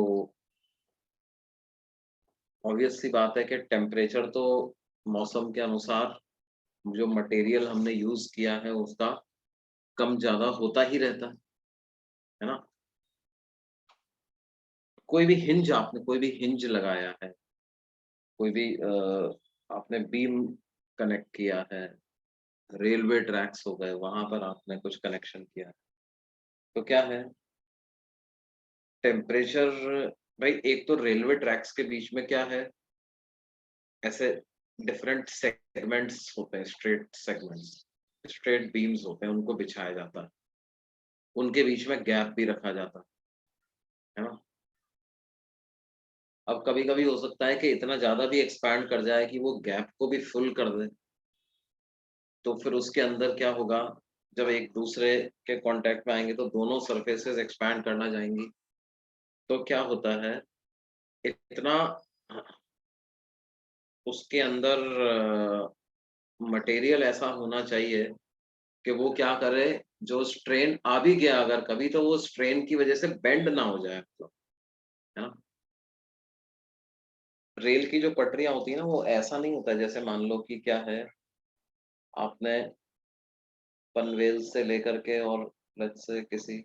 S1: ऑब्वियस सी बात है कि टेम्परेचर तो मौसम के अनुसार जो मटेरियल हमने यूज किया है उसका कम ज्यादा होता ही रहता है ना। कोई भी हिंज, आपने कोई भी हिंज लगाया है, कोई भी आपने बीम कनेक्ट किया है, रेलवे ट्रैक्स हो गए, वहां पर आपने कुछ कनेक्शन किया है, तो क्या है टेम्परेचर। भाई एक तो रेलवे ट्रैक्स के बीच में क्या है, ऐसे डिफरेंट सेगमेंट्स होते हैं, स्ट्रेट सेगमेंट्स, स्ट्रेट बीम्स होते हैं, उनको बिछाया जाता है, उनके बीच में गैप भी रखा जाता है ना। अब कभी कभी हो सकता है कि इतना ज्यादा भी एक्सपैंड कर जाए कि वो गैप को भी फुल कर दे, तो फिर उसके अंदर क्या होगा, जब एक दूसरे के कांटेक्ट में आएंगे तो दोनों सरफेसेस एक्सपैंड करना जाएंगी, तो क्या होता है इतना उसके अंदर मटेरियल ऐसा होना चाहिए कि वो क्या करे, जो स्ट्रेन आ भी गया अगर कभी, तो वो स्ट्रेन की वजह से बेंड ना हो जाए, मतलब है ना। रेल की जो पटरियां होती है ना, वो ऐसा नहीं होता जैसे मान लो कि क्या है, आपने पनवेल से लेकर के और लेट्स से किसी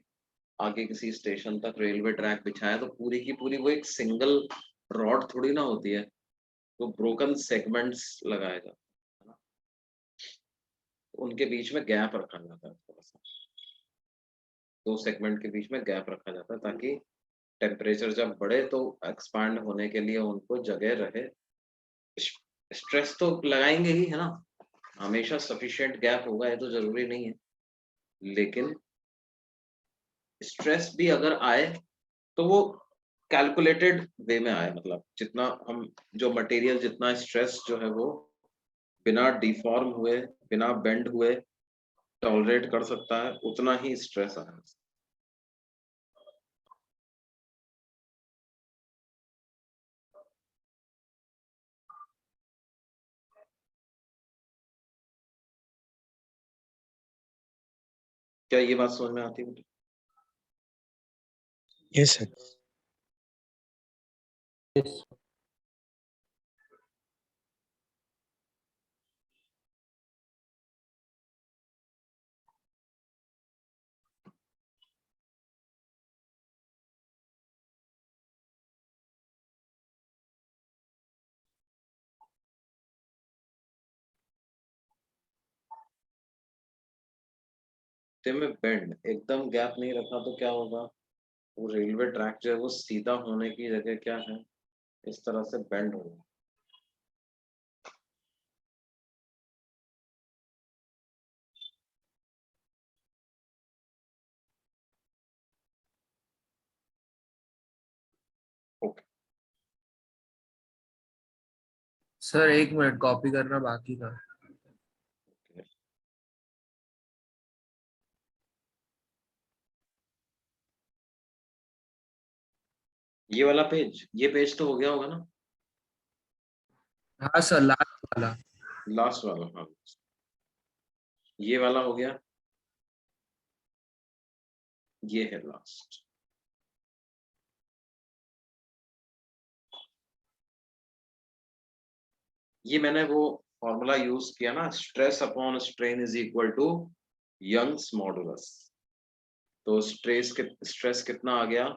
S1: आगे किसी स्टेशन तक रेलवे ट्रैक बिछाया, तो पूरी की पूरी वो एक सिंगल रॉड थोड़ी ना होती है, वो ब्रोकन सेगमेंट्स लगाए जाते हैं ना, उनके बीच में गैप रखा जाता है थोड़ा सा, दो सेगमेंट के बीच में गैप रखा जाता है ताकि टेम्परेचर जब बढ़े तो एक्सपांड होने के लिए उनको जगह रहे। स्ट्रेस तो लगाएंगे ही है ना, हमेशा सफिशिएंट गैप होगा ये तो जरूरी नहीं है, लेकिन स्ट्रेस भी अगर आए तो वो कैलकुलेटेड वे में आए, मतलब जितना हम जो मटेरियल जितना स्ट्रेस जो है वो बिना डिफॉर्म हुए बिना बेंड हुए टॉलरेट कर सकता है, उतना ही स्ट्रेस आए। क्या ये बात समझ में आती है?
S3: Yes sir.
S1: में बेंड एकदम गैप नहीं रखा तो क्या होगा, वो रेलवे ट्रैक जो है वो सीधा होने की जगह क्या है, इस तरह से बेंड होगा। ओके
S7: सर 1 मिनट कॉपी करना बाकी था।
S1: ये वाला पेज, ये पेज तो हो गया होगा ना,
S7: हाँ सर लास्ट वाला।
S1: लास्ट वाला, हाँ ये वाला हो गया, ये है लास्ट। ये मैंने वो फॉर्मूला यूज किया ना, stress upon strain is equal to Young's modulus, तो स्ट्रेस कितना आ गया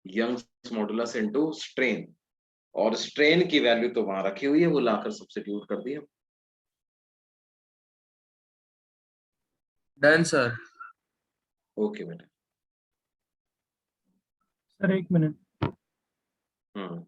S1: यंग्स मॉडुलस इनटू स्ट्रेन, और स्ट्रेन की वैल्यू तो वहां रखी हुई है, वो लाकर सब्स्टिट्यूट कर दिया।
S7: Done sir.
S1: ओके बेटा।
S8: सर एक मिनट।
S1: हम्म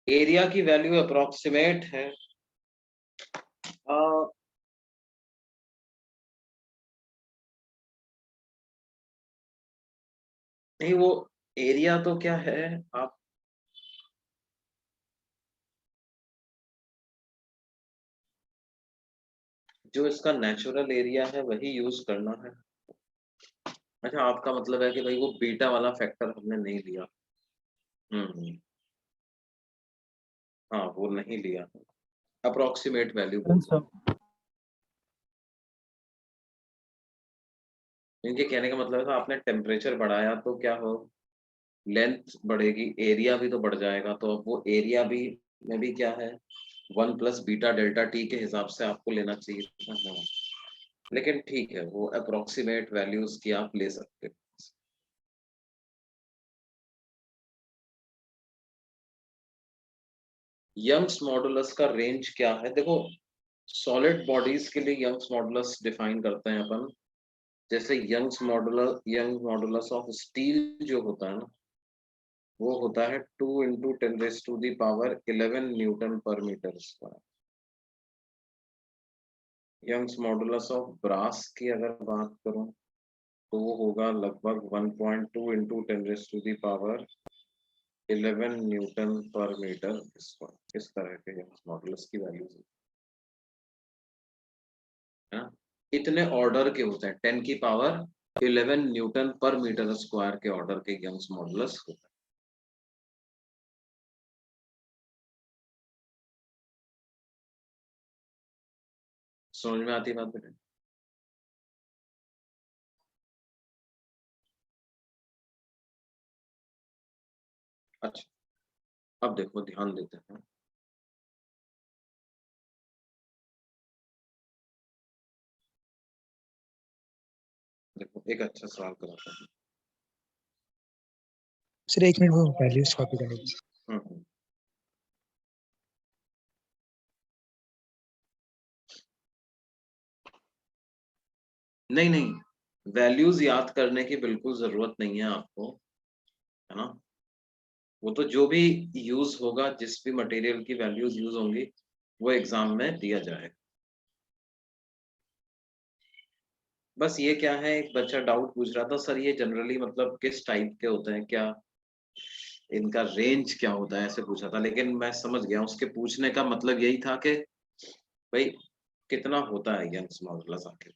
S1: एरिया की वैल्यू अप्रोक्सीमेट है, नहीं वो एरिया तो क्या है, आप जो इसका नेचुरल एरिया है वही यूज करना है। अच्छा, आपका मतलब है कि भाई वो बीटा वाला फैक्टर हमने नहीं लिया। हम्म, हाँ वो नहीं लिया, अप्रोक्सीमेट वैल्यू
S8: डन
S1: बोल रहा हूँ।
S8: सर।
S1: इनके कहने का मतलब है था आपने टेम्परेचर बढ़ाया तो क्या हो, लेंथ बढ़ेगी, एरिया भी तो बढ़ जाएगा, तो अब वो एरिया भी में भी क्या है, 1+β∆T के हिसाब से आपको लेना चाहिए था। हाँ, लेकिन ठीक है, वो अप्रोक्सीमेट वैल्यूज की आप ले सकते हो। यंग्स मॉडुलस का रेंज क्या है, देखो सॉलिड बॉडीज के लिए यंग्स मॉडुलस डिफाइन करते हैं अपन, जैसे यंग मॉडुलस ऑफ स्टील जो होता है ना, वो होता है 2 × 10⁻11 न्यूटन पर metre square. Young's modulus of brass की अगर बात करूं तो वो होगा लगभग 1.2 × 10⁻11 न्यूटन पर मीटर स्क्वायर। इस तरह के यंग्स मॉडुलस की वैल्यूज है ना, इतने ऑर्डर के होते हैं, 10⁻11 न्यूटन पर मीटर स्क्वायर के ऑर्डर के यंग्स मॉडुलस होते हैं। समझ में आती है बात बेटा? अच्छा, अब देखो ध्यान देते हैं, देखो एक अच्छा सवाल कराता हूँ।
S3: सर एक मिनट, वो वैल्यूज कॉपी करने की।
S1: हम्म, नहीं नहीं, वैल्यूज याद करने की बिल्कुल जरूरत नहीं है आपको, है ना, वो तो जो भी यूज होगा, जिस भी मटेरियल की वैल्यूज यूज होंगी वो एग्जाम में दिया जाएगा। बस ये क्या है, एक बच्चा डाउट पूछ रहा था, सर ये जनरली मतलब किस टाइप के होते हैं, क्या इनका रेंज क्या होता है, ऐसे पूछा था, लेकिन मैं समझ गया उसके पूछने का मतलब यही था कि भाई कितना होता है यंग्स मॉडुलस आखिर,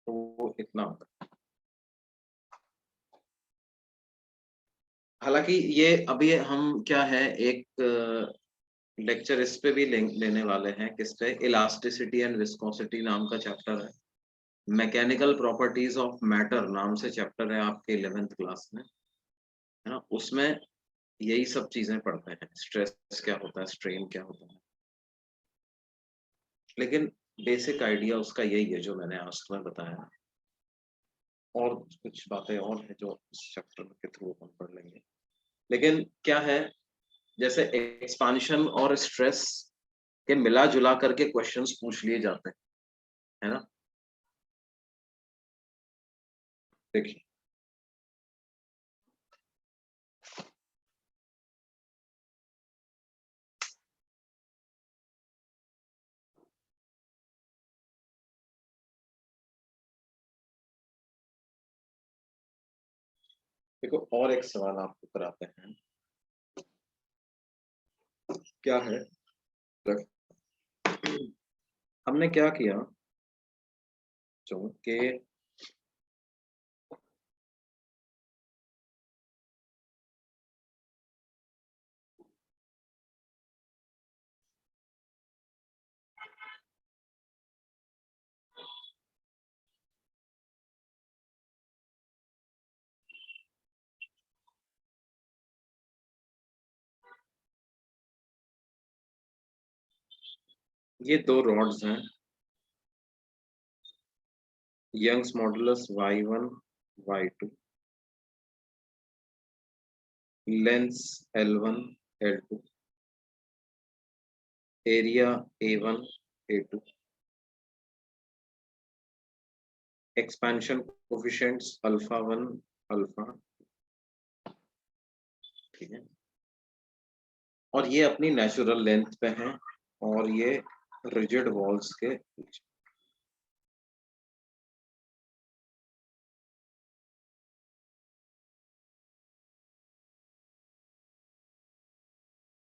S1: तो वो इतना होता है। हालांकि ये अभी हम क्या है, एक लेक्चर इस पे भी लेने वाले हैं, किस पे, इलास्टिसिटी एंड विस्कोसिटी नाम का चैप्टर है, मैकेनिकल प्रॉपर्टीज ऑफ मैटर नाम से चैप्टर है आपके 11th क्लास में, है ना, उसमें यही सब चीजें पढ़ते हैं, स्ट्रेस क्या होता है, स्ट्रेन क्या होता है, लेकिन बेसिक आइडिया उसका यही है जो मैंने आज तुम्हें बताया, और कुछ बातें और है जो इस चैप्टर के थ्रू हम पढ़ लेंगे। लेकिन क्या है, जैसे एक्सपांशन और स्ट्रेस के मिला जुला करके क्वेश्चंस पूछ लिए जाते हैं, है ना, देखिए देखो, और एक सवाल आपको कराते हैं, क्या है, हमने क्या किया, जो कि ये दो रॉड्स हैं, Young's modulus y1 y2, lengths L1 L2, area A1 A2, expansion coefficients alpha 1 alpha, ठीक है, और ये अपनी नेचुरल लेंथ पे हैं और ये रिजिड वॉल्स के पीछे।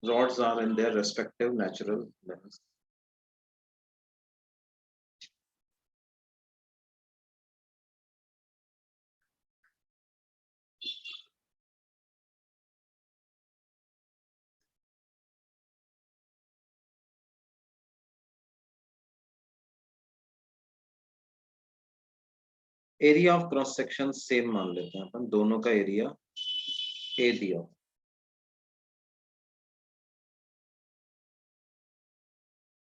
S1: Rods are in their respective natural lengths. Area of cross section same मान लेते हैं अपन, दोनों का एरिया ए दिया।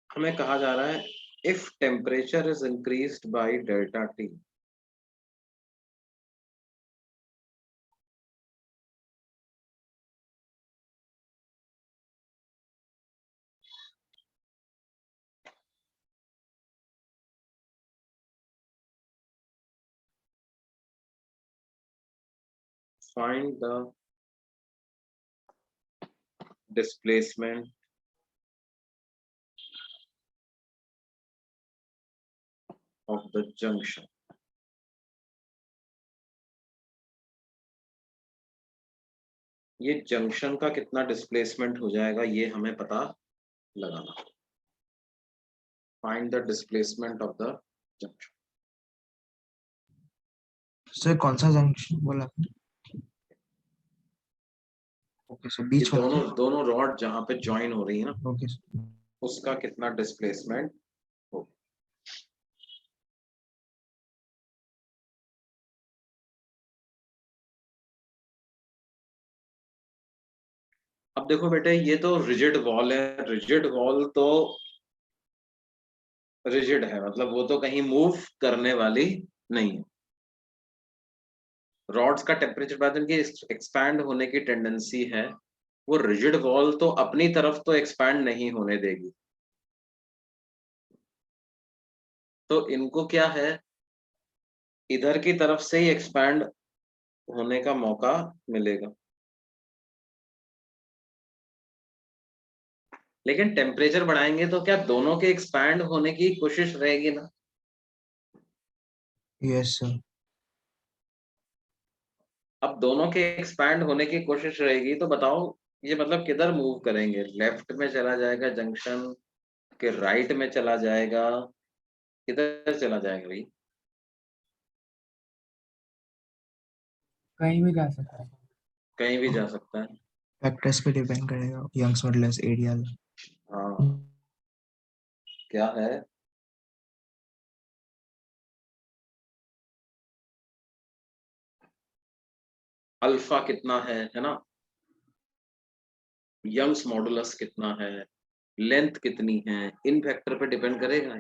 S1: हमें कहा जा रहा है if temperature is increased by delta T, find the displacement of the junction। ये जंक्शन का कितना डिस्प्लेसमेंट हो जाएगा ये हमें पता लगाना। Find the displacement of the junction.
S2: Sir कौन सा जंक्शन बोला आपने? ओके सर,
S1: ये
S2: बीच वाला।
S1: दोनों रॉड जहां पे ज्वाइन हो रही है ना,
S2: ओके सर।
S1: उसका कितना डिस्प्लेसमेंट हो। अब देखो बेटे, ये तो रिजिड वॉल है, रिजिड वॉल तो रिजिड है, मतलब वो तो कहीं मूव करने वाली नहीं है। रॉड्स का टेम्परेचर बाद की एक्सपैंड होने की टेंडेंसी है, वो रिजिड वॉल तो अपनी तरफ तो एक्सपैंड नहीं होने देगी। तो इनको क्या है, इधर की तरफ से ही एक्सपैंड होने का मौका मिलेगा। लेकिन टेम्परेचर बढ़ाएंगे तो क्या दोनों के एक्सपैंड होने की कोशिश रहेगी ना।
S2: Yes sir.
S1: अब दोनों के एक्सपैंड होने की कोशिश रहेगी तो बताओ ये मतलब किधर मूव करेंगे, लेफ्ट में चला जाएगा जंक्शन के, राइट में चला जाएगा, किधर चला जाएगा भाई?
S4: कहीं भी जा सकता है।
S1: कहीं भी जा सकता है।
S2: फैक्टर्स पे डिपेंड करेगा, यंग्स मॉडुलस, एरिया।
S1: हाँ, क्या है, अल्फा कितना है ना, यंग्स मॉडुलस कितना है, लेंथ कितनी है, इन फैक्टर पे डिपेंड करेगा।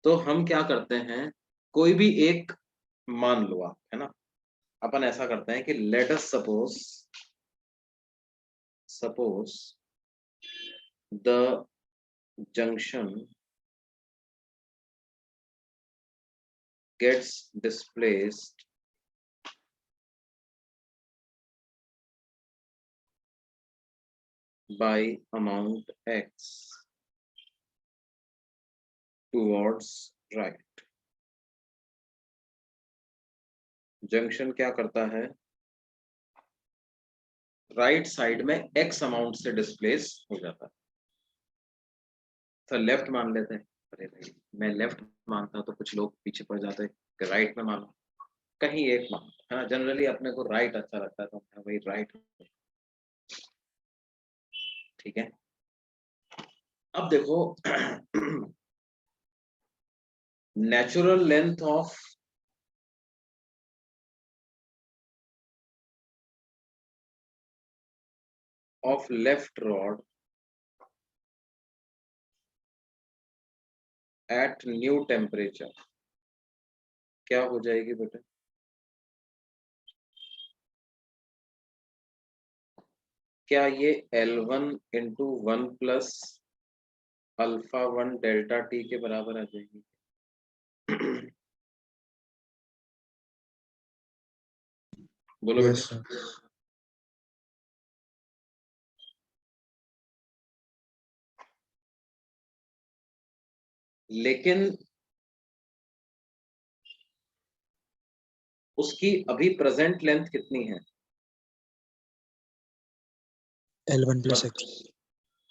S1: तो हम क्या करते हैं, कोई भी एक मान लो आप, है ना, अपन ऐसा करते हैं कि let us suppose the junction gets displaced by amount x towards right। Junction क्या करता है, राइट साइड में x अमाउंट से डिस्प्लेस हो जाता है। तो लेफ्ट मान लेते हैं। अरे भाई, मैं लेफ्ट मानता तो कुछ लोग पीछे पड़ जाते कि राइट में मानो, कहीं एक मान, है ना, जनरली अपने को राइट अच्छा लगता है तो भाई राइट, ठीक है। अब देखो natural length of left rod at new temperature क्या हो जाएगी बेटा? क्या ये L1 into 1 plus alpha 1 delta T के बराबर आ जाएगी? बोलो
S2: यस
S1: बेटा।
S2: सर।
S1: लेकिन उसकी अभी प्रेजेंट लेंथ कितनी है?
S3: L1 plus x.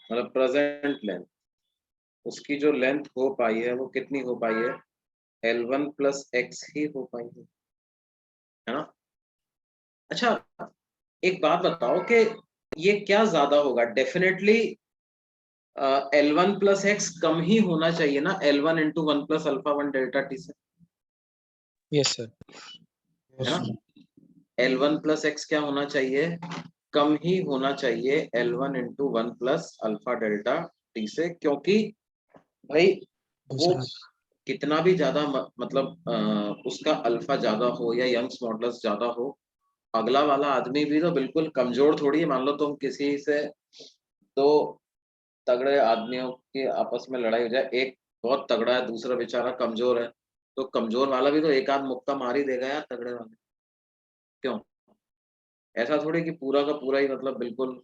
S1: मतलब प्रेजेंट लेंथ, उसकी जो लेंथ हो पाई है वो कितनी हो पाई है? L1 प्लस एक्स ही हो पाई है ना? अच्छा, एक बात बताओ कि ये क्या ज्यादा होगा? डेफिनेटली L1 प्लस एक्स कम ही होना चाहिए ना L1 into 1 plus alpha 1 delta T से,
S3: Yes sir.
S1: है ना? L1 प्लस एक्स क्या होना चाहिए? कम ही होना चाहिए L1 into 1 plus alpha delta T से, क्योंकि भाई वो
S3: दूसरा
S1: कितना भी ज्यादा मतलब उसका अल्फा ज्यादा हो या यंग्स मॉडुलस ज्यादा हो, अगला वाला आदमी भी तो बिल्कुल कमजोर थोड़ी है। मान लो तुम किसी से दो तगड़े आदमियों की आपस में लड़ाई हो जाए, एक बहुत तगड़ा है, दूसरा बेचारा कमजोर है, तो कमजोर वाला भी तो एक आध मुक्का मार ही देगा यार तगड़े वाले। क्यों? ऐसा थोड़ी कि पूरा का पूरा ही मतलब बिल्कुल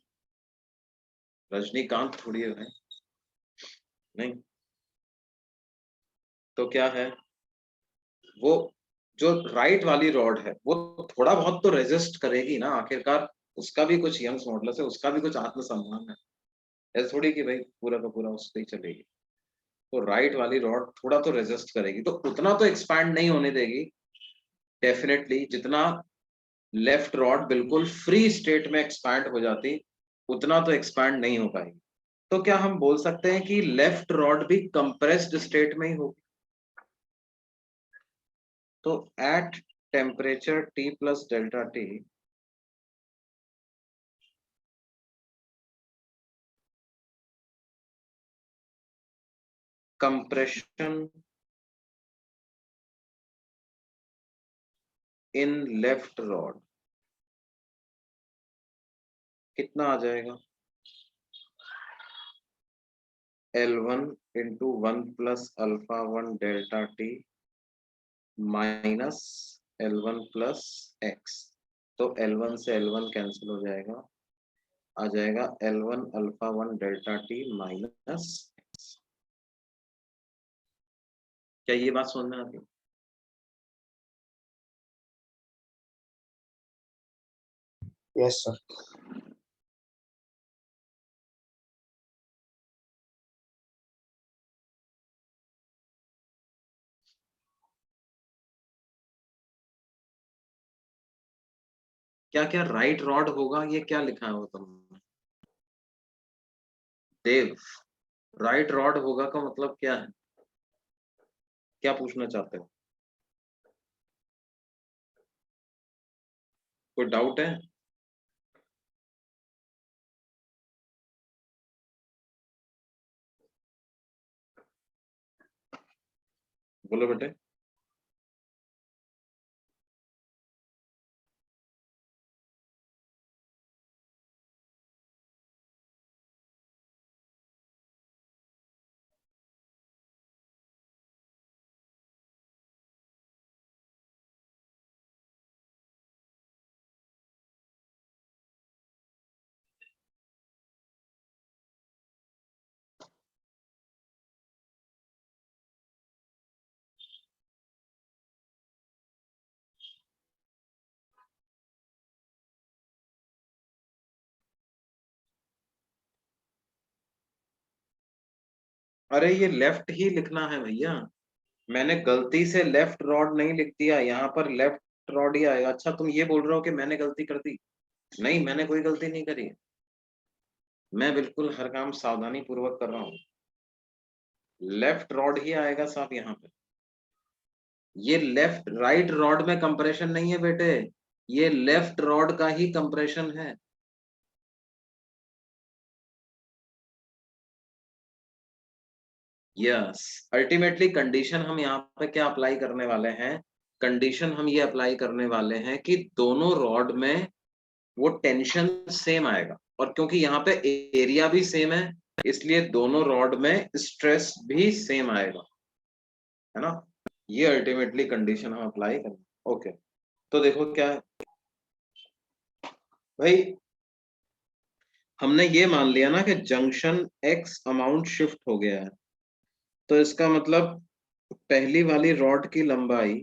S1: रजनीकांत थोड़ी है भाई, नहीं। तो क्या है, वो जो राइट वाली रॉड है वो थोड़ा बहुत तो रेजिस्ट करेगी ना, आखिरकार उसका भी कुछ यंग्स मॉडुलस है, उसका भी कुछ आत्मसम्मान है। ऐसा थोड़ी कि भाई पूरा का पूरा उस पे ही चलेगी। तो राइट वाली रॉड थोड़ा तो रेजिस्ट करेगी, तो उतना तो एक्सपैंड नहीं होने देगी डेफिनेटली, जितना लेफ्ट रॉड बिल्कुल फ्री स्टेट में एक्सपैंड हो जाती उतना तो एक्सपैंड नहीं हो पाएगी। तो क्या हम बोल सकते हैं कि लेफ्ट रॉड भी कंप्रेस्ड स्टेट में ही होगी? तो at temperature T plus delta T, compression in left rod कितना आ जाएगा? L1 into 1 plus alpha 1 delta T minus L1 plus x. तो L1 से L1 कैंसिल हो जाएगा, आ जाएगा L1 alpha 1 delta T minus x. क्या ये बात समझ में आती है?
S2: Yes sir.
S1: क्या क्या राइट रॉड होगा, ये क्या लिखा है वो तुमने? देव, राइट रॉड होगा का मतलब क्या है? क्या पूछना चाहते हो? कोई डाउट है? बोलो बेटे। अरे ये लेफ्ट ही लिखना है भैया, मैंने गलती से लेफ्ट रॉड नहीं लिख दिया, यहाँ पर लेफ्ट रॉड ही आएगा। अच्छा तुम ये बोल रहे हो कि मैंने गलती कर दी? नहीं, मैंने कोई गलती नहीं करी, मैं बिल्कुल हर काम सावधानी पूर्वक कर रहा हूँ। लेफ्ट रॉड ही आएगा साहब यहाँ पे। ये लेफ्ट राइट रॉड में कंप्रेशन नहीं है बेटे, ये लेफ्ट रॉड का ही कंप्रेशन है। यस, अल्टीमेटली कंडीशन हम यहाँ पे क्या अप्लाई करने वाले हैं, कंडीशन हम ये अप्लाई करने वाले हैं कि दोनों रॉड में वो टेंशन सेम आएगा, और क्योंकि यहाँ पे एरिया भी सेम है इसलिए दोनों रॉड में स्ट्रेस भी सेम आएगा, है ना। ये अल्टीमेटली कंडीशन हम अप्लाई करेंगे। ओके, तो देखो क्या है भाई, हमने ये मान लिया ना कि जंक्शन एक्स अमाउंट शिफ्ट हो गया है, तो इसका मतलब पहली वाली रॉड की लंबाई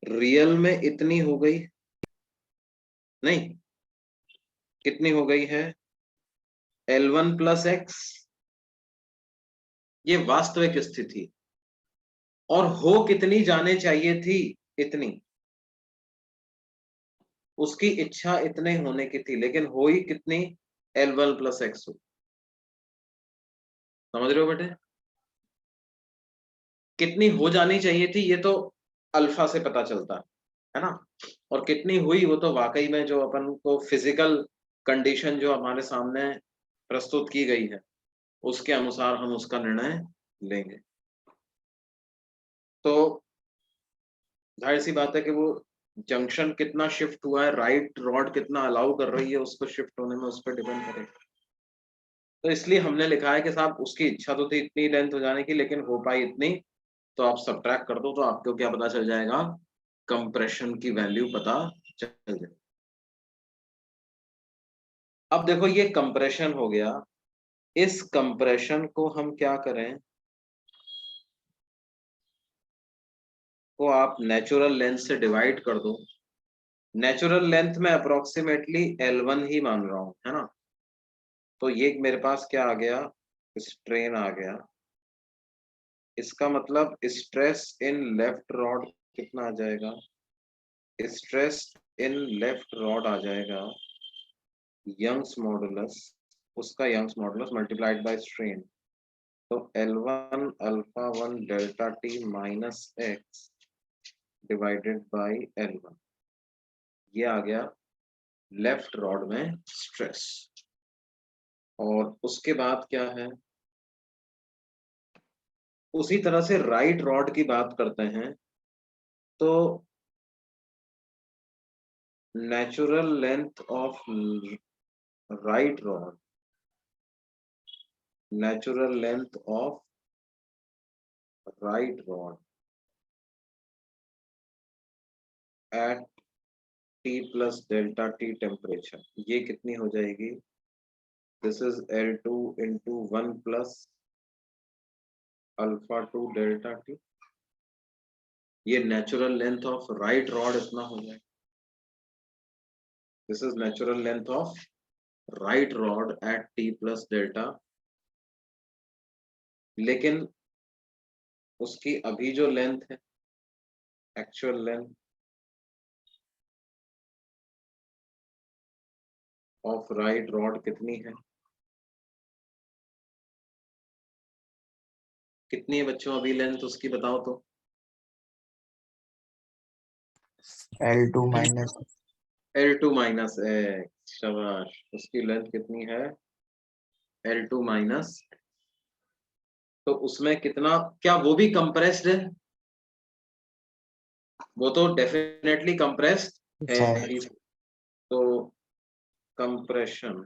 S1: रियल में इतनी हो गई, नहीं, कितनी हो गई है, L1 प्लस एक्स, ये वास्तविक स्थिति, और हो कितनी जाने चाहिए थी, इतनी, उसकी इच्छा इतने होने की थी, लेकिन हो ही कितनी, L1 प्लस एक्स हो। समझ रहे हो बेटे, कितनी हो जानी चाहिए थी ये तो अल्फा से पता चलता है ना, और कितनी हुई वो तो वाकई में जो अपन को फिजिकल कंडीशन जो हमारे सामने प्रस्तुत की गई है उसके अनुसार हम उसका निर्णय लेंगे। तो जाहिर सी बात है कि वो जंक्शन कितना शिफ्ट हुआ है, राइट रॉड कितना अलाउ कर रही है उसको शिफ्ट होने में, उस पर डिपेंड करेगा। तो इसलिए हमने लिखा है कि साहब उसकी इच्छा तो थी इतनी लेंथ हो जाने की, लेकिन हो पाई इतनी, तो आप सब्ट्रैक्ट कर दो तो आपको क्या पता चल जाएगा, कंप्रेशन की वैल्यू पता चल जाए। अब देखो ये कंप्रेशन हो गया, इस कंप्रेशन को हम क्या करें, को आप नेचुरल लेंथ से डिवाइड कर दो। नेचुरल लेंथ में अप्रोक्सीमेटली L1 ही मान रहा हूं, है ना। तो ये मेरे पास क्या आ गया, स्ट्रेन आ गया। इसका मतलब स्ट्रेस इन लेफ्ट रॉड कितना आ जाएगा, स्ट्रेस इन लेफ्ट रॉड आ जाएगा यंग्स मॉडुलस, उसका Young's modulus multiplied by strain, तो L1 alpha 1 delta T minus x divided by L1, ये आ गया लेफ्ट रॉड में स्ट्रेस। और उसके बाद क्या है, उसी तरह से राइट रॉड की बात करते हैं, तो natural length of right rod, natural length of right rod at T plus delta T temperature, ये कितनी हो जाएगी, this is L2 into 1 plus alpha 2 delta T, ये natural length of right rod इतना हो जाएगा। This is natural length of right rod at T plus delta, लेकिन उसकी अभी जो लेंथ है, actual length of right rod कितनी है, कितनी है बच्चों अभी लेंथ उसकी, बताओ तो।
S2: L2 minus
S1: L2 minus x, शाबाश, उसकी लेंथ कितनी है, L2 माइनस, तो उसमें कितना, क्या वो भी कंप्रेस्ड है, वो तो डेफिनेटली कंप्रेस्ड है
S2: है।
S1: ही। तो compression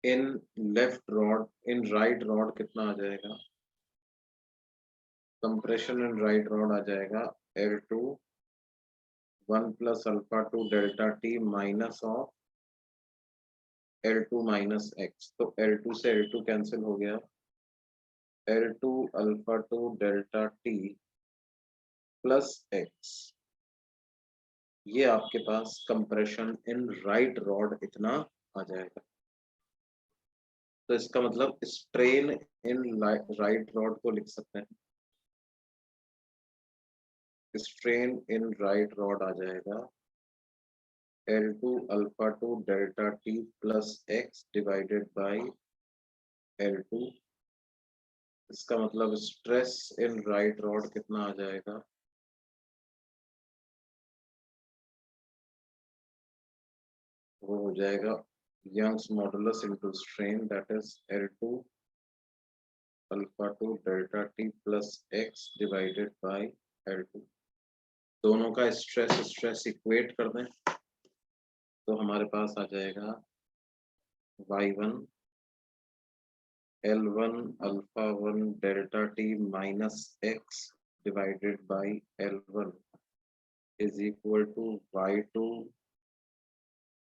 S1: in left rod, in right rod कितना आ जाएगा, कंप्रेशन इन राइट रॉड आ जाएगा L2 1 plus alpha 2 delta T minus of L2 minus x, तो L2 से L2 कैंसिल हो गया, L2 alpha 2 delta T plus x, ये आपके पास कंप्रेशन इन राइट रॉड इतना आ जाएगा। तो इसका मतलब स्ट्रेन इन राइट रॉड को लिख सकते हैं, स्ट्रेन इन राइट रॉड आ जाएगा L2 alpha 2 delta T plus x divided bye L2। इसका मतलब स्ट्रेस इन राइट रॉड कितना आ जाएगा, वो हो जाएगा Young's modulus into strain, that is L2 alpha 2 delta t plus x divided by L2। दोनों का स्ट्रेस इक्वेट कर दें तो हमारे पास आ जाएगा y1 L1 alpha 1 delta t minus x divided by L1 is equal to y2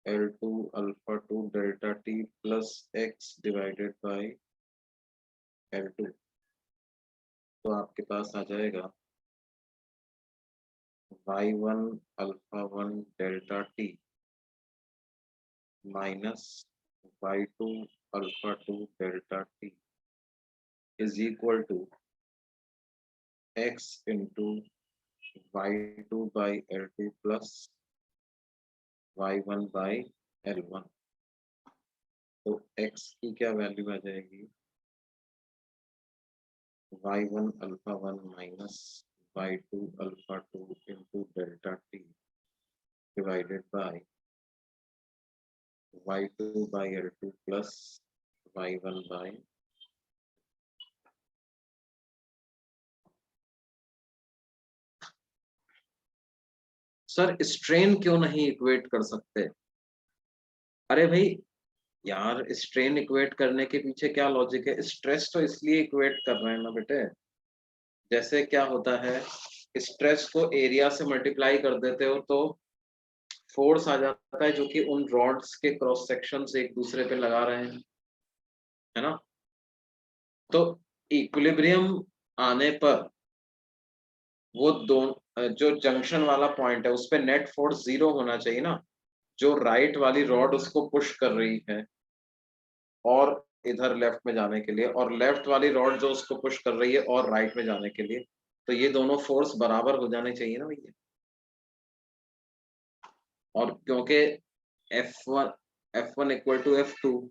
S1: L2 alpha 2 delta t plus x divided by L2। तो आपके पास आ जाएगा y1 alpha 1 delta t minus y2 alpha 2 delta t is equal to x into y2 by L2 plus y1 by L1। तो x की क्या value आ जाएगी y1 alpha 1 minus y2 alpha 2 into delta t divided by y2 by L2 plus y1 by sir strain क्यों नहीं equate कर सकते? अरे भाई यार स्ट्रेन इक्वेट करने के पीछे क्या लॉजिक है? स्ट्रेस तो इसलिए इक्वेट कर रहे हैं ना बेटे, जैसे क्या होता है स्ट्रेस को एरिया से मल्टीप्लाई कर देते हो तो फोर्स आ जाता है जो कि उन रॉड्स के क्रॉस सेक्शन से एक दूसरे पे लगा रहे हैं, है ना? तो इक्विलिब्रियम आने पर वो दोनों जो जंक्शन वाला पॉइंट है उस पे नेट फोर्स 0 होना चाहिए ना, जो राइट वाली रॉड उसको पुश कर रही है और इधर लेफ्ट में जाने के लिए, और लेफ्ट वाली रॉड जो उसको पुश कर रही है और राइट में जाने के लिए, तो ये दोनों फोर्स बराबर हो जाने चाहिए ना भैया। और क्योंकि F1 इक्वल टू F2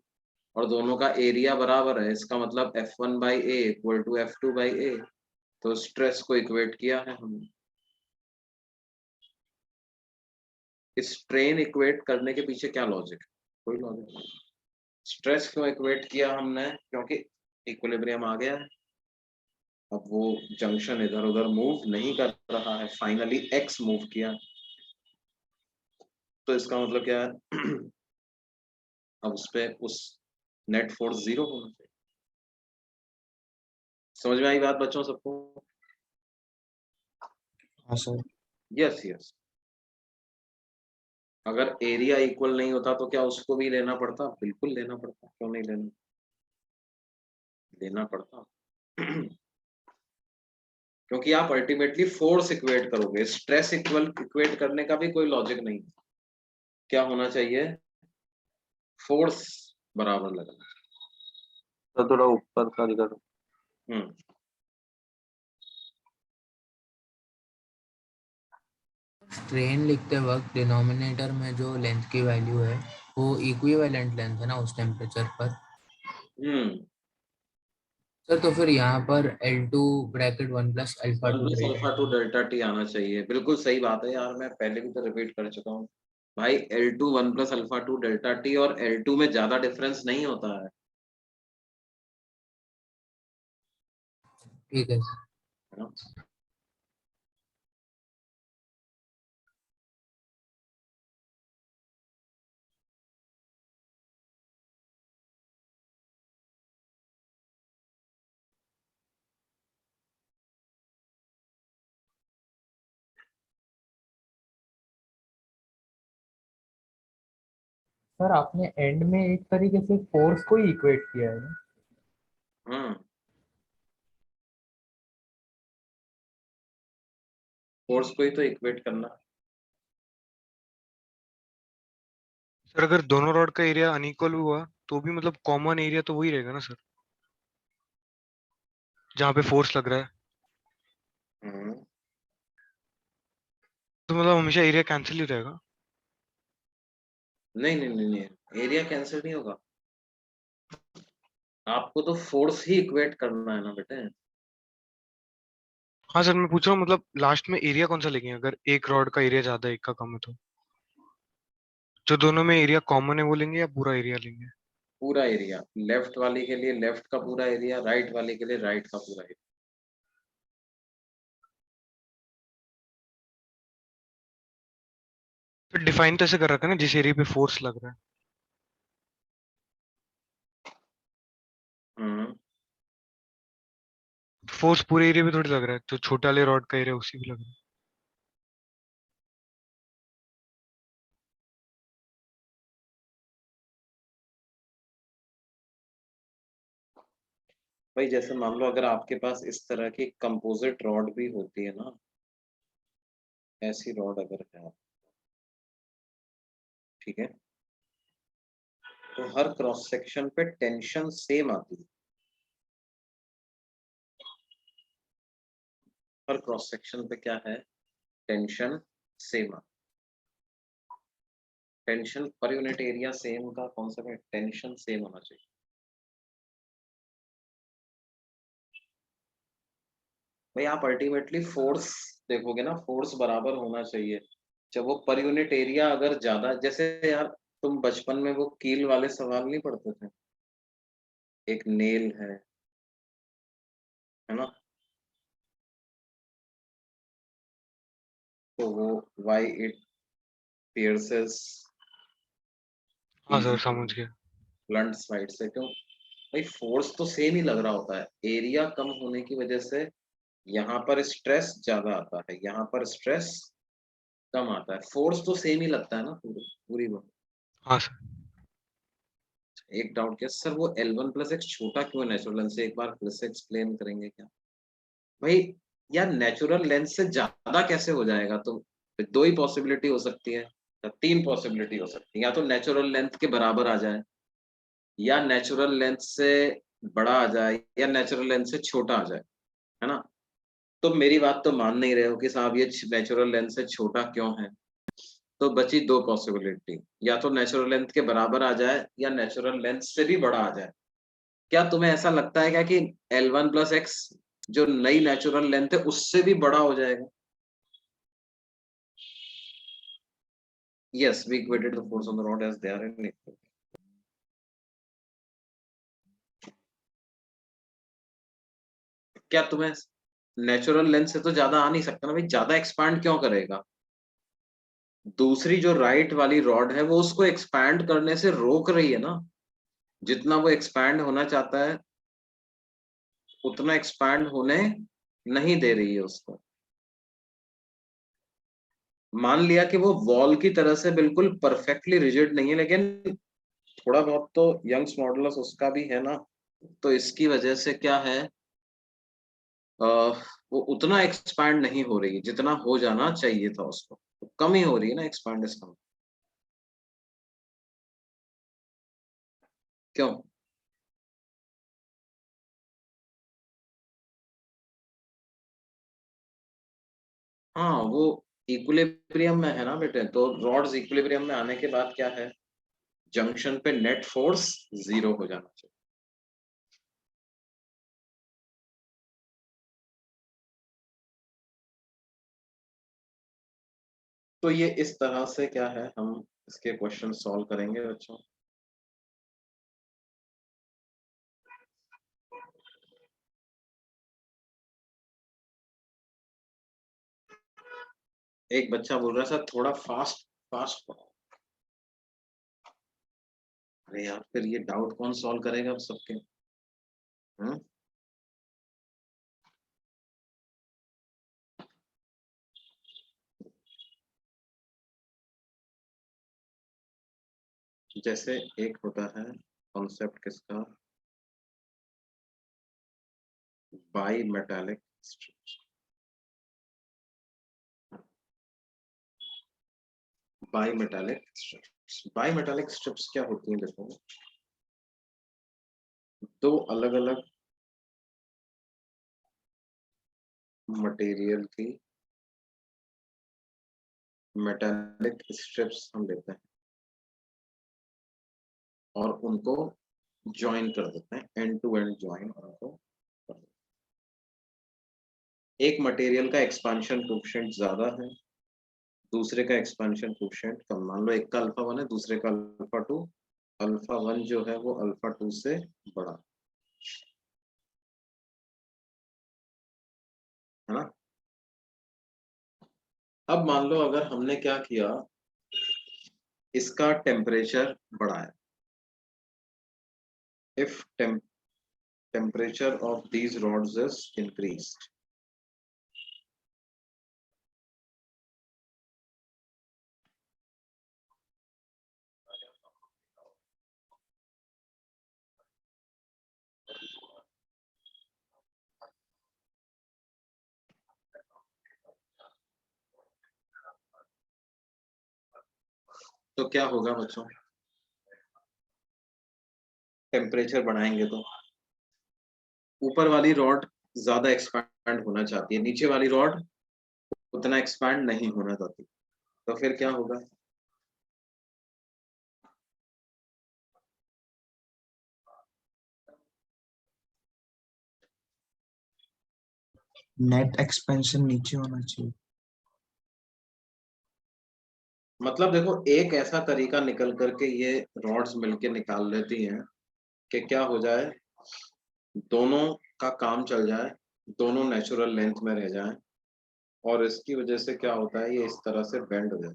S1: और दोनों का एरिया बराबर है, इसका मतलब F1 by A equal to F2 by A, तो स्ट्रेस को इक्वेट किया है हमने। स्ट्रेन इक्वेट करने के पीछे क्या लॉजिक है? कोई लॉजिक नहीं। स्ट्रेस क्यों इक्वेट किया हमने? क्योंकि इक्विलिब्रियम आ गया है, अब वो जंक्शन इधर उधर मूव नहीं कर रहा है, फाइनली एक्स मूव किया, तो इसका मतलब क्या है अब उस पे उस नेट फोर्स 0 होना चाहिए। समझ में आई बात बच्चों सबको?
S2: हाँ सर।
S1: Yes yes. अगर एरिया इक्वल नहीं होता तो क्या उसको भी लेना पड़ता? बिल्कुल लेना पड़ता, क्यों नहीं लेना पड़ता क्योंकि आप अल्टीमेटली फोर्स इक्वेट करोगे, स्ट्रेस इक्वेट करने का भी कोई लॉजिक नहीं। क्या होना चाहिए? फोर्स बराबर लगना।
S5: तो थोड़ा ऊपर का दिखा।
S7: स्ट्रेन लिखते वक्त डिनोमिनेटर में जो लेंथ की वैल्यू है वो इक्विवेलेंट लेंथ है ना उस टेम्परेचर पर। सर तो फिर यहाँ पर L2 bracket 1 plus alpha 2
S1: alpha 2 delta T आना चाहिए। बिल्कुल सही बात है यार, मैं पहले भी तो रिपीट कर चुका हूँ भाई। L2 1 plus alpha 2 delta T, और L2 में ज्यादा डिफरेंस नहीं होता है।
S7: ठीक है सर।
S8: सर आपने एंड में एक तरीके से फोर्स को ही इक्वेट किया है ना?
S1: फोर्स को ही तो इक्वेट करना।
S3: सर अगर दोनों रॉड का एरिया अनइक्वल हुआ तो भी मतलब कॉमन एरिया तो वही रहेगा ना सर, जहाँ पे फोर्स लग रहा है। तो मतलब हमेशा एरिया कैंसिल ही रहेगा।
S1: नहीं नहीं नहीं नहीं, एरिया कैंसिल नहीं होगा, आपको तो फोर्स ही इक्वेट करना है ना बेटे।
S3: हाँ सर, मैं पूछ रहा हूँ मतलब लास्ट में एरिया कौन सा लेंगे अगर एक रॉड का एरिया ज्यादा है एक का कम है तो?
S9: जो दोनों में एरिया कॉमन है वो लेंगे या पूरा एरिया लेंगे?
S1: पूरा एरिया, लेफ्ट वाली के लिए लेफ्ट का पूरा एरिया, राइट वाली के लिए राइट का पूरा एरिया।
S9: तो डिफाइन तो ऐसे कर रखा है ना जिस एरिया पे फोर्स लग रहा है। फोर्स पूरे एरिया पे थोड़ी लग रहा है, तो छोटा वाले रॉड का एरिया उसी पे लग रहा है।
S1: भाई जैसे मान लो अगर आपके पास इस तरह की कंपोजिट रॉड भी होती है ना, ऐसी रॉड अगर है, ठीक है, तो हर क्रॉस सेक्शन पे टेंशन सेम आती है। हर क्रॉस सेक्शन पे क्या है, टेंशन सेम आती है। Tension per unit area same का कॉन्सेप्ट है, टेंशन सेम होना चाहिए। भाई आप अल्टीमेटली फोर्स देखोगे ना, फोर्स बराबर होना चाहिए। जब वो पर यूनिट एरिया अगर ज्यादा, जैसे यार तुम बचपन में वो कील वाले सवाल नहीं पढ़ते थे, एक नेल है ना, तो वो वाई इट पियर्सेस
S9: हाँ सर समझ गया।
S1: ब्लंट साइड से, क्यों भाई, फोर्स तो सेम ही लग रहा होता है, एरिया कम होने की वजह से यहाँ पर स्ट्रेस ज्यादा आता है, यहाँ पर स्ट्रेस कम आता है, फोर्स तो सेम ही लगता है ना पूरी पूरी वो।
S9: हाँ सर।
S1: एक डाउट क्या सर, वो L1+X छोटा क्यों है नेचुरल लेंथ से, एक बार फिर से एक्सप्लेन करेंगे क्या भाई? यार नेचुरल लेंथ से ज्यादा कैसे हो जाएगा? तो दो ही पॉसिबिलिटी हो सकती है, या तीन पॉसिबिलिटी हो सकती है, या तो नेचुरल लेंथ के बराबर आ जाए, या नेचुरल लेंथ से बड़ा आ जाए, या नेचुरल लेंथ से छोटा आ जाए, है ना? तो मेरी बात तो मान नहीं रहे हो कि साहब ये नेचुरल लेंथ से छोटा क्यों है। तो बची दो पॉसिबिलिटी, या तो नेचुरल लेंथ के बराबर आ जाए, या नेचुरल लेंथ से भी बड़ा आ जाए। क्या तुम्हें ऐसा लगता है क्या कि L1+X जो नई नेचुरल लेंथ है उससे भी बड़ा हो जाएगा? Yes, we equated the force on the rod as they are in equal. क्या तुम्हें नेचुरल लेंथ से तो ज्यादा आ नहीं सकता ना भाई, ज्यादा एक्सपांड क्यों करेगा? दूसरी जो राइट वाली रॉड है वो उसको एक्सपैंड करने से रोक रही है ना, जितना वो एक्सपैंड होना चाहता है उतना एक्सपैंड होने नहीं दे रही है उसको। मान लिया कि वो वॉल की तरह से बिल्कुल परफेक्टली रिजिड नहीं है, लेकिन थोड़ा बहुत तो यंग्स मॉडुलस उसका भी है ना, तो इसकी वजह से क्या है, वो उतना एक्सपैंड नहीं हो रही है जितना हो जाना चाहिए था उसको, तो कम ही हो रही है ना एक्सपैंड इसका। क्यों? हाँ वो इक्विलिब्रियम में है ना बेटे, तो रॉड्स इक्विलिब्रियम में आने के बाद क्या है, जंक्शन पे नेट फोर्स 0 हो जाना चाहिए। तो ये इस तरह से क्या है, हम इसके क्वेश्चन सॉल्व करेंगे बच्चों। एक बच्चा बोल रहा है सर थोड़ा फास्ट फास्ट पढ़ो। अरे यार फिर ये डाउट कौन सॉल्व करेगा अब सबके? जैसे एक होता है कॉन्सेप्ट किसका, by metallic strips. By metallic strips, by metallic strips क्या होती हैं देखो, दो अलग अलग मटेरियल की मेटालिक स्ट्रिप्स हम लेते हैं और उनको ज्वाइन कर देते हैं, एंड टू एंड ज्वाइन उनको कर देते हैं। एक मटेरियल का एक्सपांशन कोएफिशिएंट ज्यादा है, दूसरे का एक्सपेंशन कोफिशिएंट कम। मान लो एक का अल्फा 1 है, दूसरे का अल्फा 2, अल्फा 1 जो है वो अल्फा 2 से बड़ा, है ना। अब मान लो अगर हमने क्या किया, इसका टेम्परेचर बढ़ाया, if temperature of these rods is increased, तो क्या होगा बच्चों, टेम्परेचर बढ़ाएंगे तो ऊपर वाली रॉड ज्यादा एक्सपैंड होना चाहती है, नीचे वाली रॉड उतना एक्सपैंड नहीं होना चाहती, तो फिर क्या होगा,
S2: नेट एक्सपेंशन नीचे होना चाहिए।
S1: मतलब देखो एक ऐसा तरीका निकल करके ये रॉड्स मिलके निकाल लेती हैं कि क्या हो जाए, दोनों का काम चल जाए, दोनों नेचुरल लेंथ में रह जाएं, और इसकी वजह से क्या होता है, ये इस तरह से बेंड हो जाए।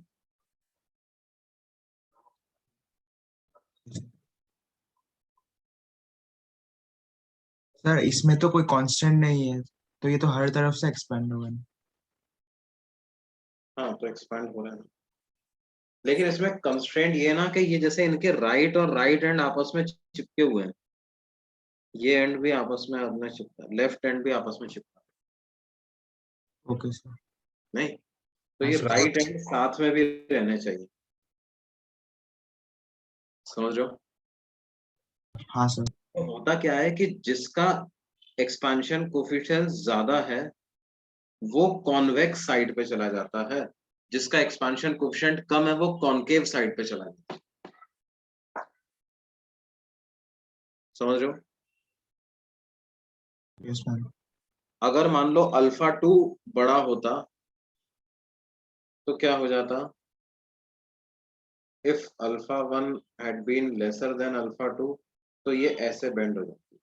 S2: सर इसमें तो कोई कांस्टेंट नहीं है, तो ये तो हर तरफ से एक्सपेंड होगा।
S1: हाँ तो एक्सपैंड हो रहा है, लेकिन इसमें कंस्ट्रेंट ये है ना कि ये जैसे इनके राइट और राइट एंड आपस में चिपके हुए हैं, ये एंड भी आपस में अपने चिपका है, लेफ्ट एंड भी आपस में चिपका है।
S2: Okay sir.
S1: नहीं तो
S2: हाँ
S1: ये
S2: सर।
S1: राइट एंड साथ में भी रहने चाहिए, समझ रहे हो।
S2: हाँ सर।
S1: तो होता क्या है कि जिसका एक्सपेंशन कोफिशिएंट ज्यादा है वो कॉन्वेक्स साइड पे चला जाता है, जिसका एक्सपेंशन कोफिशिएंट कम है वो कॉनकेव साइड पे चला जाता है, समझ रहे हो।
S2: Yes ma'am.
S1: अगर मान लो अल्फा 2 बड़ा होता तो क्या हो जाता, if alpha 1 had been lesser than alpha 2, तो ये ऐसे बेंड हो जाता।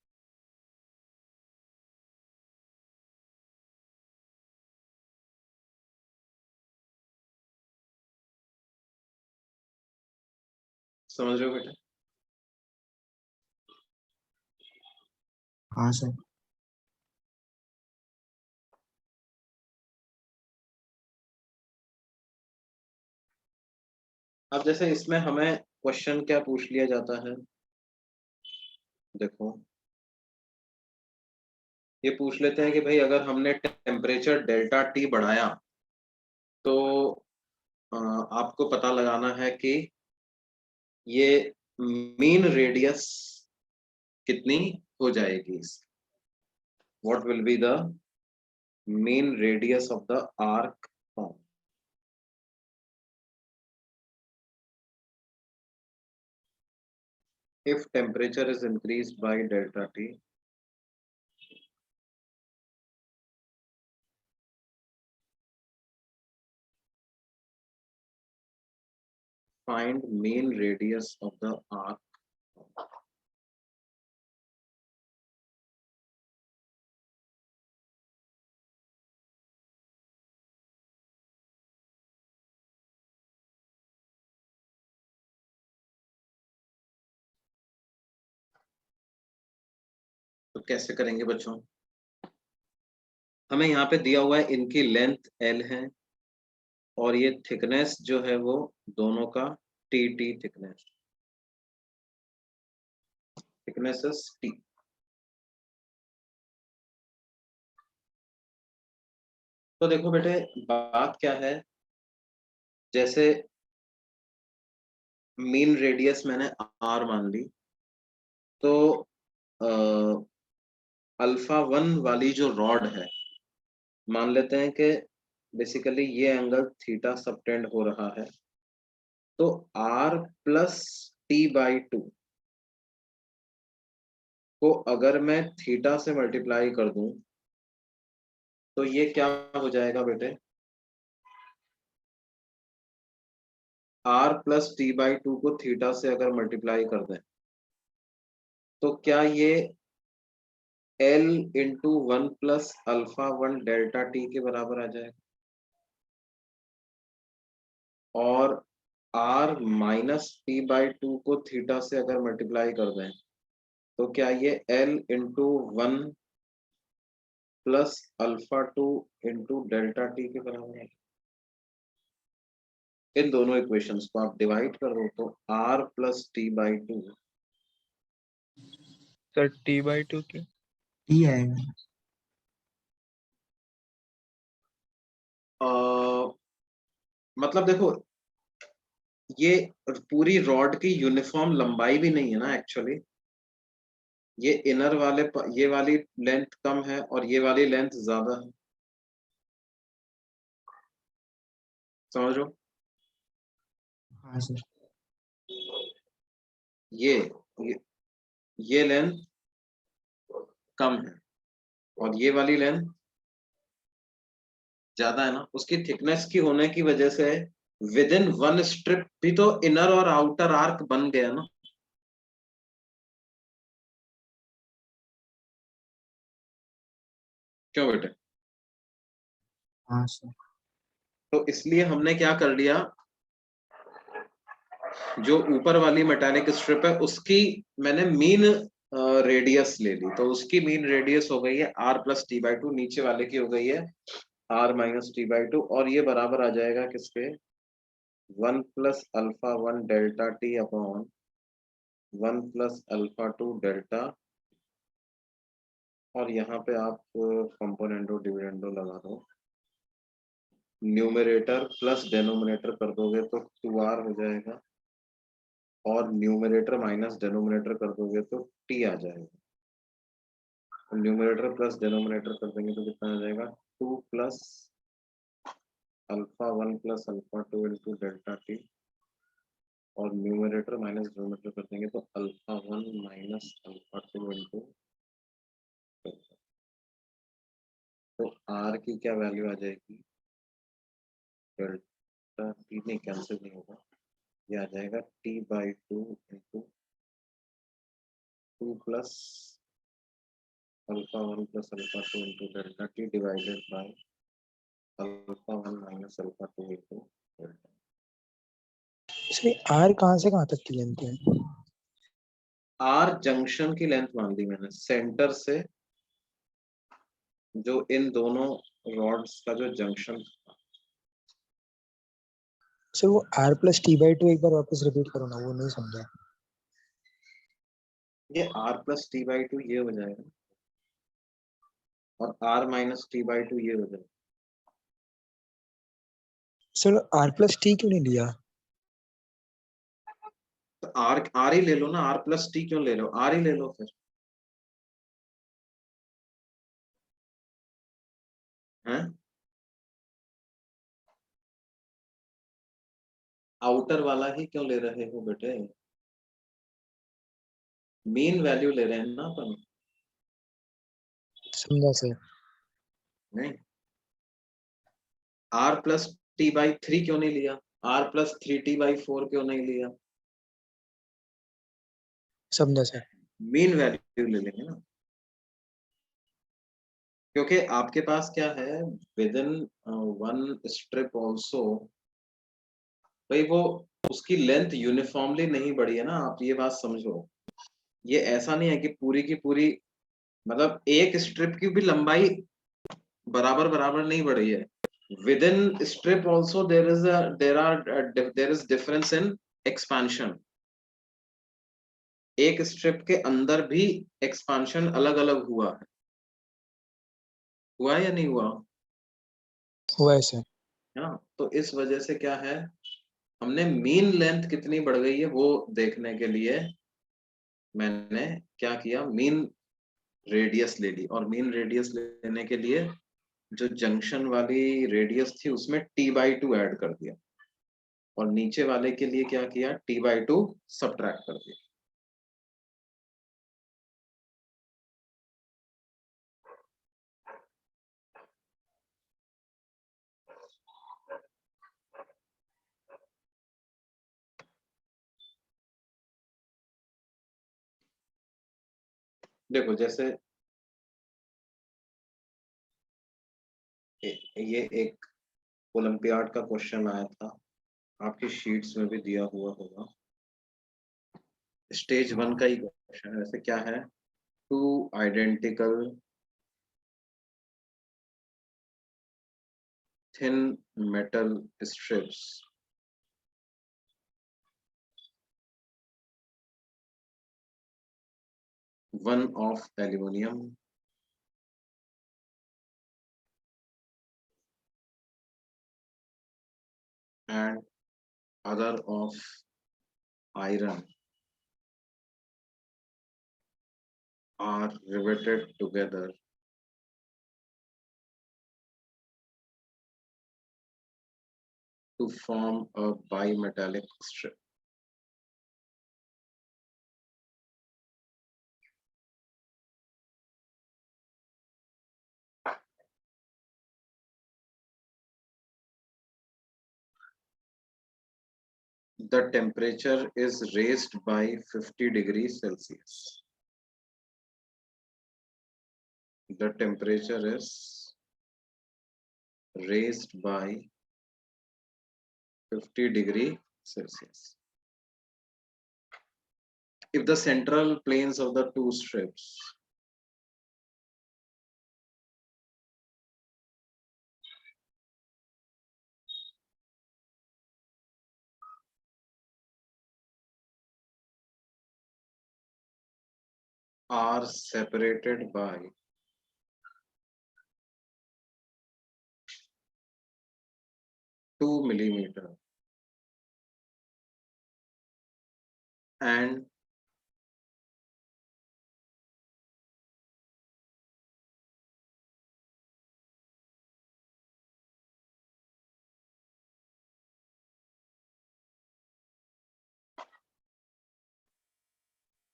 S1: समझ रहे हो बेटा।
S2: हाँ सर।
S1: अब जैसे इसमें हमें क्वेश्चन क्या पूछ लिया जाता है, देखो ये पूछ लेते हैं कि भाई अगर हमने टेम्परेचर डेल्टा टी बढ़ाया तो आपको पता लगाना है कि ये मीन रेडियस कितनी हो जाएगी, what will be the mean radius of the arc form. if temperature is increased by delta T, find mean radius of the arc. तो कैसे करेंगे बच्चों, हमें यहाँ पे दिया हुआ है इनकी लेंथ L है और ये थिकनेस जो है वो दोनों का टी थिकनेस इज T। तो देखो बेटे बात क्या है, जैसे मीन रेडियस मैंने R मान ली, तो अल्फा 1 वाली जो रॉड है, मान लेते हैं कि बेसिकली ये एंगल थीटा सबटेंड हो रहा है, तो R प्लस T/2 को अगर मैं थीटा से मल्टीप्लाई कर दूं तो ये क्या हो जाएगा बेटे, r plus T by two को थीटा से अगर मल्टीप्लाई कर दें तो क्या ये L into 1 plus alpha 1 delta T के बराबर आ जाएगा? और r minus T by two को थीटा से अगर मल्टीप्लाई कर दें तो क्या ये L into 1 plus alpha 2 into delta T के बराबर है? इन दोनों इक्वेशंस को आप डिवाइड कर दो तो r plus T by two
S9: sir t/2 क्यों?
S2: टी आएगा।
S1: मतलब देखो ये पूरी रॉड की यूनिफॉर्म लंबाई भी नहीं है ना एक्चुअली। ये इनर वाले ये वाली लेंथ कम है और ये वाली लेंथ ज्यादा है, समझ लो।
S2: हाँ सर।
S1: ये ये लेंथ कम है और ये वाली लेंथ ज्यादा है ना, उसकी थिकनेस की होने की वजह से विद इन वन स्ट्रिप भी तो इनर और आउटर आर्क बन गया ना। क्यों बेटे?
S2: हाँ सर।
S1: तो इसलिए हमने क्या कर लिया, जो ऊपर वाली मेटालिक स्ट्रिप है उसकी मैंने मीन रेडियस ले ली, तो उसकी मीन रेडियस हो गई है r plus T by two, नीचे वाले की हो गई है r minus T by two, और ये बराबर आ जाएगा किसके? 1 plus alpha 1 delta T upon 1 plus alpha 2 delta, और यहाँ पे आप कंपोनेंडो डिविडेंडो लगा दो, न्यूमरेटर प्लस डेनोमिनेटर कर दोगे तो 2r हो जाएगा, और न्यूमरेटर माइनस डेनोमिनेटर कर दोगे तो t आ जाएगा। न्यूमरेटर प्लस डेनोमिनेटर कर देंगे तो कितना आ जाएगा? 2 plus alpha 1 plus alpha 2 into delta T, और न्यूमरेटर माइनस डिनोमिनेटर कर देंगे तो alpha 1 minus alpha 2 into delta. तो r की क्या वैल्यू आ जाएगी? डेल्टा टी नहीं, कैंसिल नहीं होगा, ये आ जाएगा t by two into 2 plus alpha 1 plus alpha 2 into delta T divided by alpha 1 minus alpha 2 into delta.
S3: इसमें r कहाँ से कहाँ तक की लेंथ है?
S1: r जंक्शन की लेंथ मान ली मैंने, सेंटर से जो इन दोनों रॉड्स का जो जंक्शन।
S3: सर वो r plus T by two एक बार वापस रिपीट करो ना, वो नहीं समझा।
S1: ये r plus T by two ये हो जाएगा और r minus T by two ये हो जाएगा।
S3: सर r प्लस टी क्यों नहीं लिया?
S1: तो r ही ले लो ना, r प्लस टी क्यों ले लो, r ही ले लो फिर, हैं? आउटर वाला ही क्यों ले रहे हो बेटे? मीन वैल्यू ले रहे हैं ना अपन।
S3: समझा सर।
S1: नहीं, r plus T by three क्यों नहीं लिया, r plus three T by four क्यों नहीं लिया?
S3: समझा सर।
S1: मीन वैल्यू ले लेंगे ना, क्योंकि आपके पास क्या है, with in one strip also, भाई वो उसकी लेंथ यूनिफॉर्मली नहीं बढ़ी है ना, आप ये बात समझो। ये ऐसा नहीं है कि पूरी की पूरी, मतलब एक स्ट्रिप की भी लंबाई बराबर बराबर नहीं बढ़ी है। With in strip also there is difference in expansion. एक स्ट्रिप के अंदर भी एक्सपांशन अलग अलग हुआ है या नहीं हुआ?
S3: हुआ है सर।
S1: है ना, तो इस वजह से क्या है, हमने मीन लेंथ कितनी बढ़ गई है वो देखने के लिए मैंने क्या किया, मीन रेडियस ले ली, और मीन रेडियस लेने के लिए जो जंक्शन वाली रेडियस थी उसमें t बाई टू एड कर दिया, और नीचे वाले के लिए क्या किया, t बाई टू सब्ट्रैक्ट कर दिया। देखो जैसे ये एक ओलंपियाड का क्वेश्चन आया था, आपकी शीट्स में भी दिया हुआ होगा। स्टेज 1 का ही क्वेश्चन है। वैसे क्या है, two identical thin metal strips one of aluminium and other of iron are riveted together to form a bimetallic strip. The temperature is raised by 50 degrees Celsius. The temperature is raised by 50 degrees Celsius. If the central planes of the two strips are separated by 2 millimeter and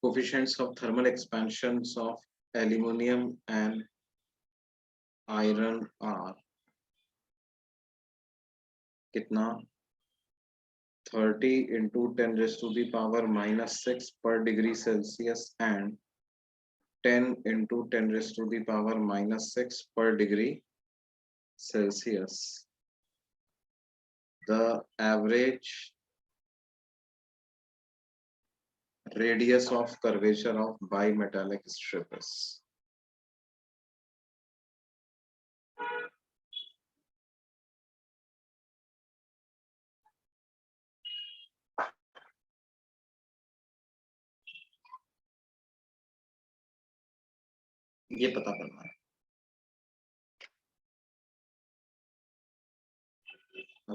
S1: coefficients of thermal expansions of aluminum and iron are कितना 30 into 10 raised to the power -6 per degree Celsius and 10 into 10 raised to the power -6 per degree Celsius. The average radius of curvature of bimetallic strip is ये पता करना है।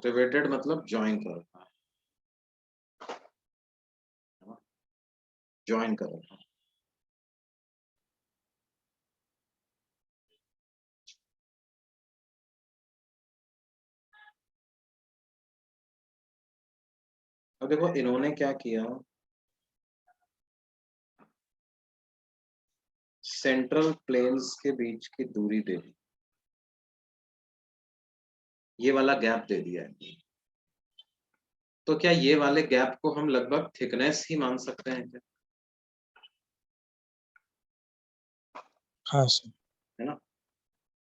S1: Riveted मतलब join कर रखा है, join कर रखा है। अब देखो इन्होंने क्या किया, सेंट्रल प्लेन्स के बीच की दूरी दे दी, ये वाला गैप दे दिया है। तो क्या ये वाले गैप को हम लगभग थिकनेस ही मान सकते हैं क्या?
S3: हाँ सर।
S1: है ना,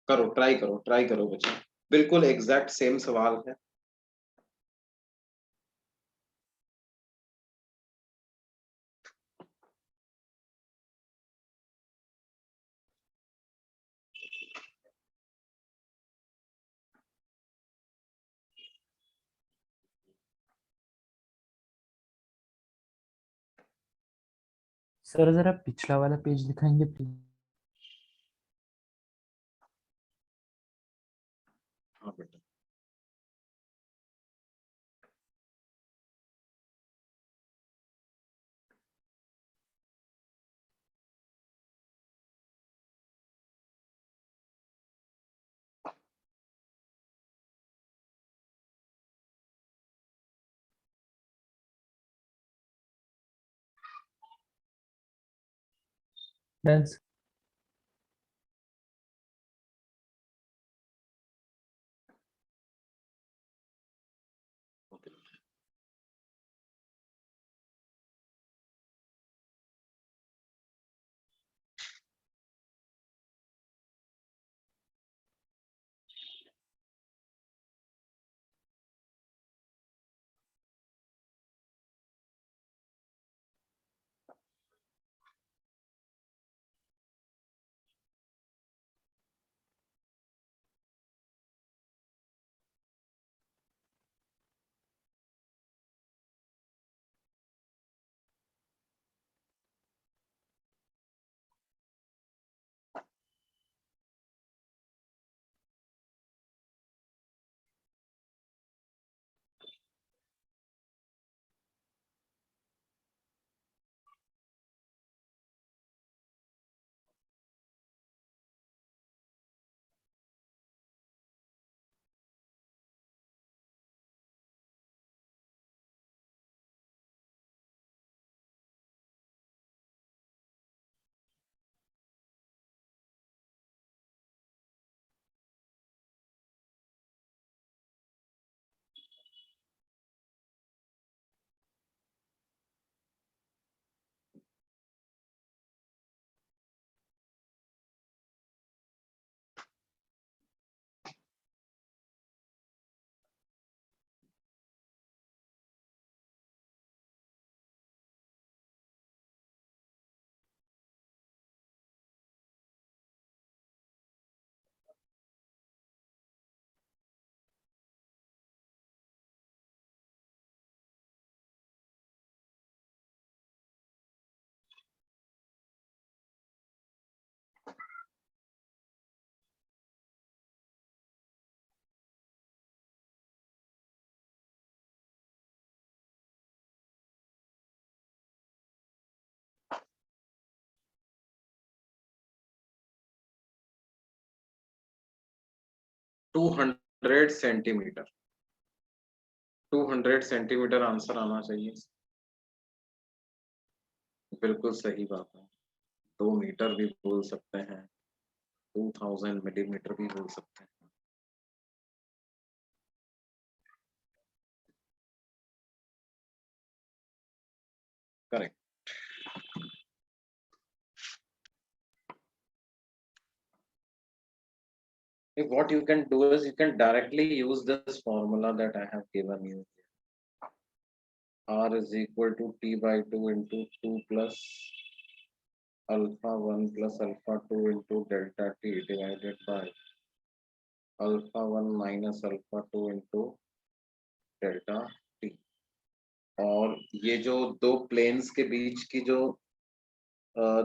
S1: करो, ट्राई करो बच्चे, बिल्कुल एग्जैक्ट सेम सवाल है।
S8: सर जरा पिछला वाला पेज दिखाएंगे प्लीज।
S1: हाँ बेटा,
S8: dance
S1: okay. 200 centimetre. 200 centimetre answer आना चाहिए। बिल्कुल सही बात है। 2 मीटर भी बोल सकते हैं, 2000 मिलीमीटर भी बोल सकते हैं। Correct. What you can do is you can directly use this formula that I have given you. R is equal to T by 2 into 2 plus alpha 1 plus alpha 2 into delta T divided by alpha 1 minus alpha 2 into delta T। और ये जो दो planes के बीच की जो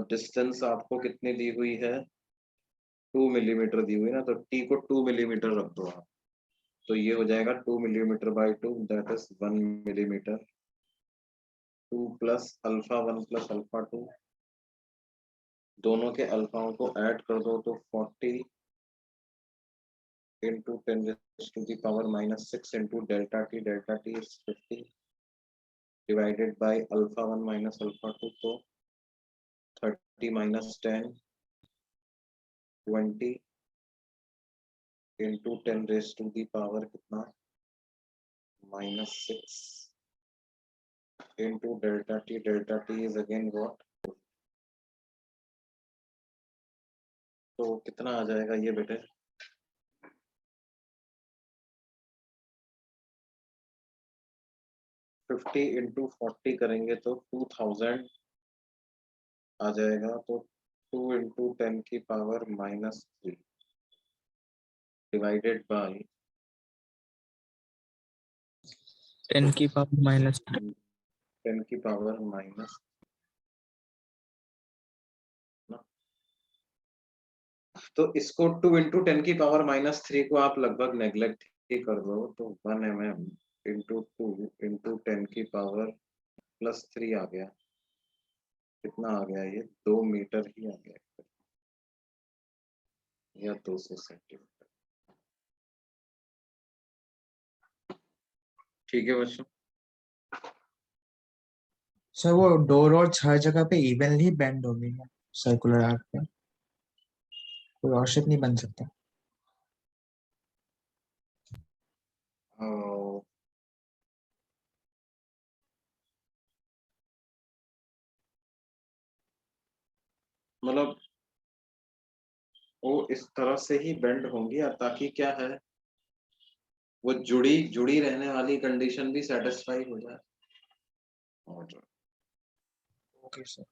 S1: distance आपको कितनी दी हुई है, 2 मिलीमीटर दी हुई है ना, तो T को 2 मिलीमीटर रख दो आप, तो ये हो जाएगा 2 millimetre by 2, that is 1 millimetre. 2 plus alpha 1 plus alpha 2, दोनों के अल्फाओं को ऐड कर दो तो 40 into 10 raised to the power minus 6 into delta t is 50 divided by alpha 1 minus alpha 2, तो 30 minus 10 20 into 10 raised to the power कितना minus 6 into delta t is again what, तो कितना आ जाएगा ये बेटे, 50 into 40 करेंगे तो 2000 आ जाएगा, तो 2 into 10 की पावर minus 3 divided by
S8: 10 की पावर माइनस
S1: 10 की पावर माइनस, तो इसको 2 into 10 की पावर माइनस 3 को आप लगभग नेग्लेक्ट ही कर दो, तो 1 mm into 2 into 10 की पावर प्लस 3 आ गया। कितना आ गया ये, 2 मीटर ही आ गया, या 200 सेंटीमीटर। ठीक है बच्चों।
S2: सर वो दो रॉड्स हर जगह पे इवनली बेंड हो गई है सर्कुलर आर्क पे, कोई और शेप नहीं बन सकता।
S1: मतलब वो इस तरह से ही बेंड होंगी, ताकि क्या है, वो जुड़ी रहने वाली कंडीशन भी सेटिस्फाई हो जाए। और
S2: ओके सर।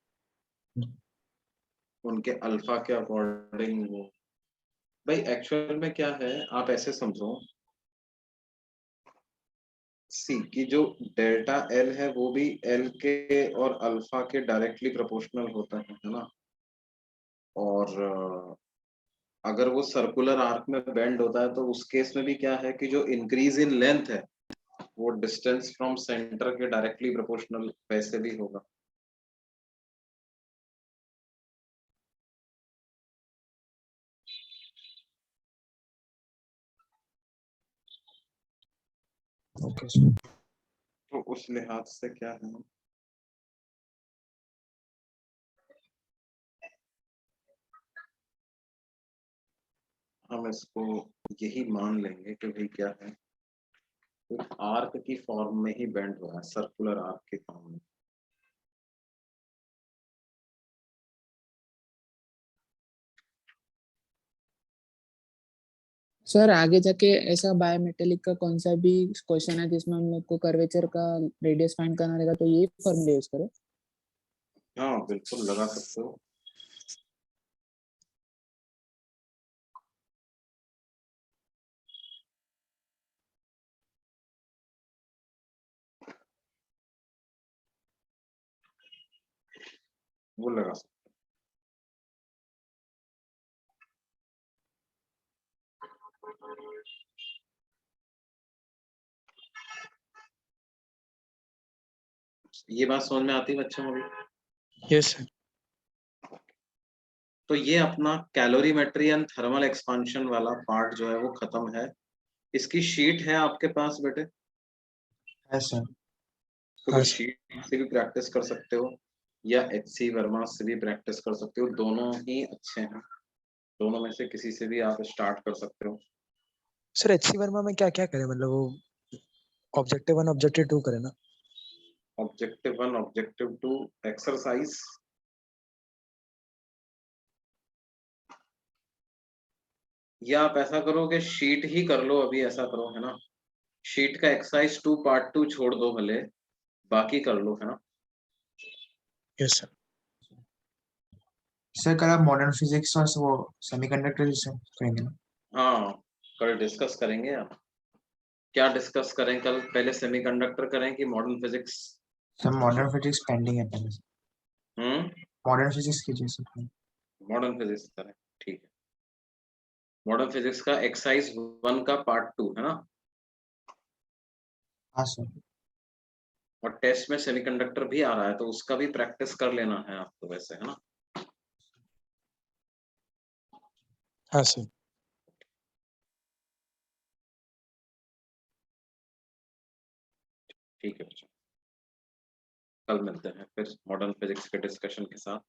S1: उनके अल्फा के अकॉर्डिंग वो, भाई एक्चुअल में क्या है, आप ऐसे समझो सी की जो डेल्टा एल है वो भी एल के और अल्फा के डायरेक्टली प्रोपोर्शनल होता है ना। और अगर वो सर्कुलर आर्क में बेंड होता है तो उस केस में भी क्या है कि जो इंक्रीज इन लेंथ है वो डिस्टेंस फ्रॉम सेंटर के डायरेक्टली प्रोपोर्शनल वैसे भी होगा।
S2: Okay sir.
S1: तो उस लिहाज से क्या है, हम इसको यही मान लेंगे कि भाई क्या है, आर्क की फॉर्म में ही बेंड हो रहा है, सर्कुलर आर्क की फॉर्म में।
S4: सर आगे जाके ऐसा बायोमेटेलिक का कौन सा भी क्वेश्चन है जिसमें हम लोग को कर्वेचर का रेडियस फाइंड करना रहेगा, तो ये फॉर्मूला यूज करें?
S1: हाँ बिल्कुल लगा सकते हो। वो लगा सकते हो। ये बात समझ में आती है बच्चों अभी?
S3: Yes sir.
S1: तो ये अपना कैलोरीमेट्री एंड थर्मल एक्सपांशन वाला पार्ट जो है वो खत्म है। इसकी शीट है आपके पास बेटे?
S2: है सर।
S1: तो
S3: हाँ
S1: शीट से भी प्रैक्टिस कर सकते हो या HC वर्मा से भी प्रैक्टिस कर सकते हो, दोनों ही अच्छे हैं। दोनों में से किसी से भी आप स्टार्ट कर सकते हो।
S3: सर HC वर्मा में क्या क्या करें, मतलब वो ऑब्जेक्टिव 1 ऑब्जेक्टिव 2 करें ना?
S1: ऑब्जेक्टिव 1 ऑब्जेक्टिव 2 एक्सरसाइज या आप ऐसा करो कि शीट ही कर लो, अभी ऐसा करो है ना, शीट का एक्सरसाइज 2 पार्ट 2 छोड़ दो भले, बाकी कर लो है ना।
S3: Yes sir.
S2: सर कल आप मॉडर्न फिजिक्स और वो सेमीकंडक्टर से करेंगे ना?
S1: हाँ कल डिस्कस करेंगे। आप क्या डिस्कस करें कल? पहले सेमीकंडक्टर करें कि modern physics?
S2: Sir modern physics pending है पहले से। मॉडर्न फिजिक्स कीजिए सर।
S1: मॉडर्न फिजिक्स करें, ठीक है। मॉडर्न फिजिक्स का एक्सरसाइज 1 का पार्ट 2 है ना।
S2: हाँ सर।
S1: और टेस्ट में सेमीकंडक्टर भी आ रहा है तो उसका भी प्रैक्टिस कर लेना है आपको वैसे, है ना।
S3: हाँ सर।
S1: ठीक है बच्चों, कल मिलते हैं फिर मॉडर्न फिजिक्स के डिस्कशन के साथ।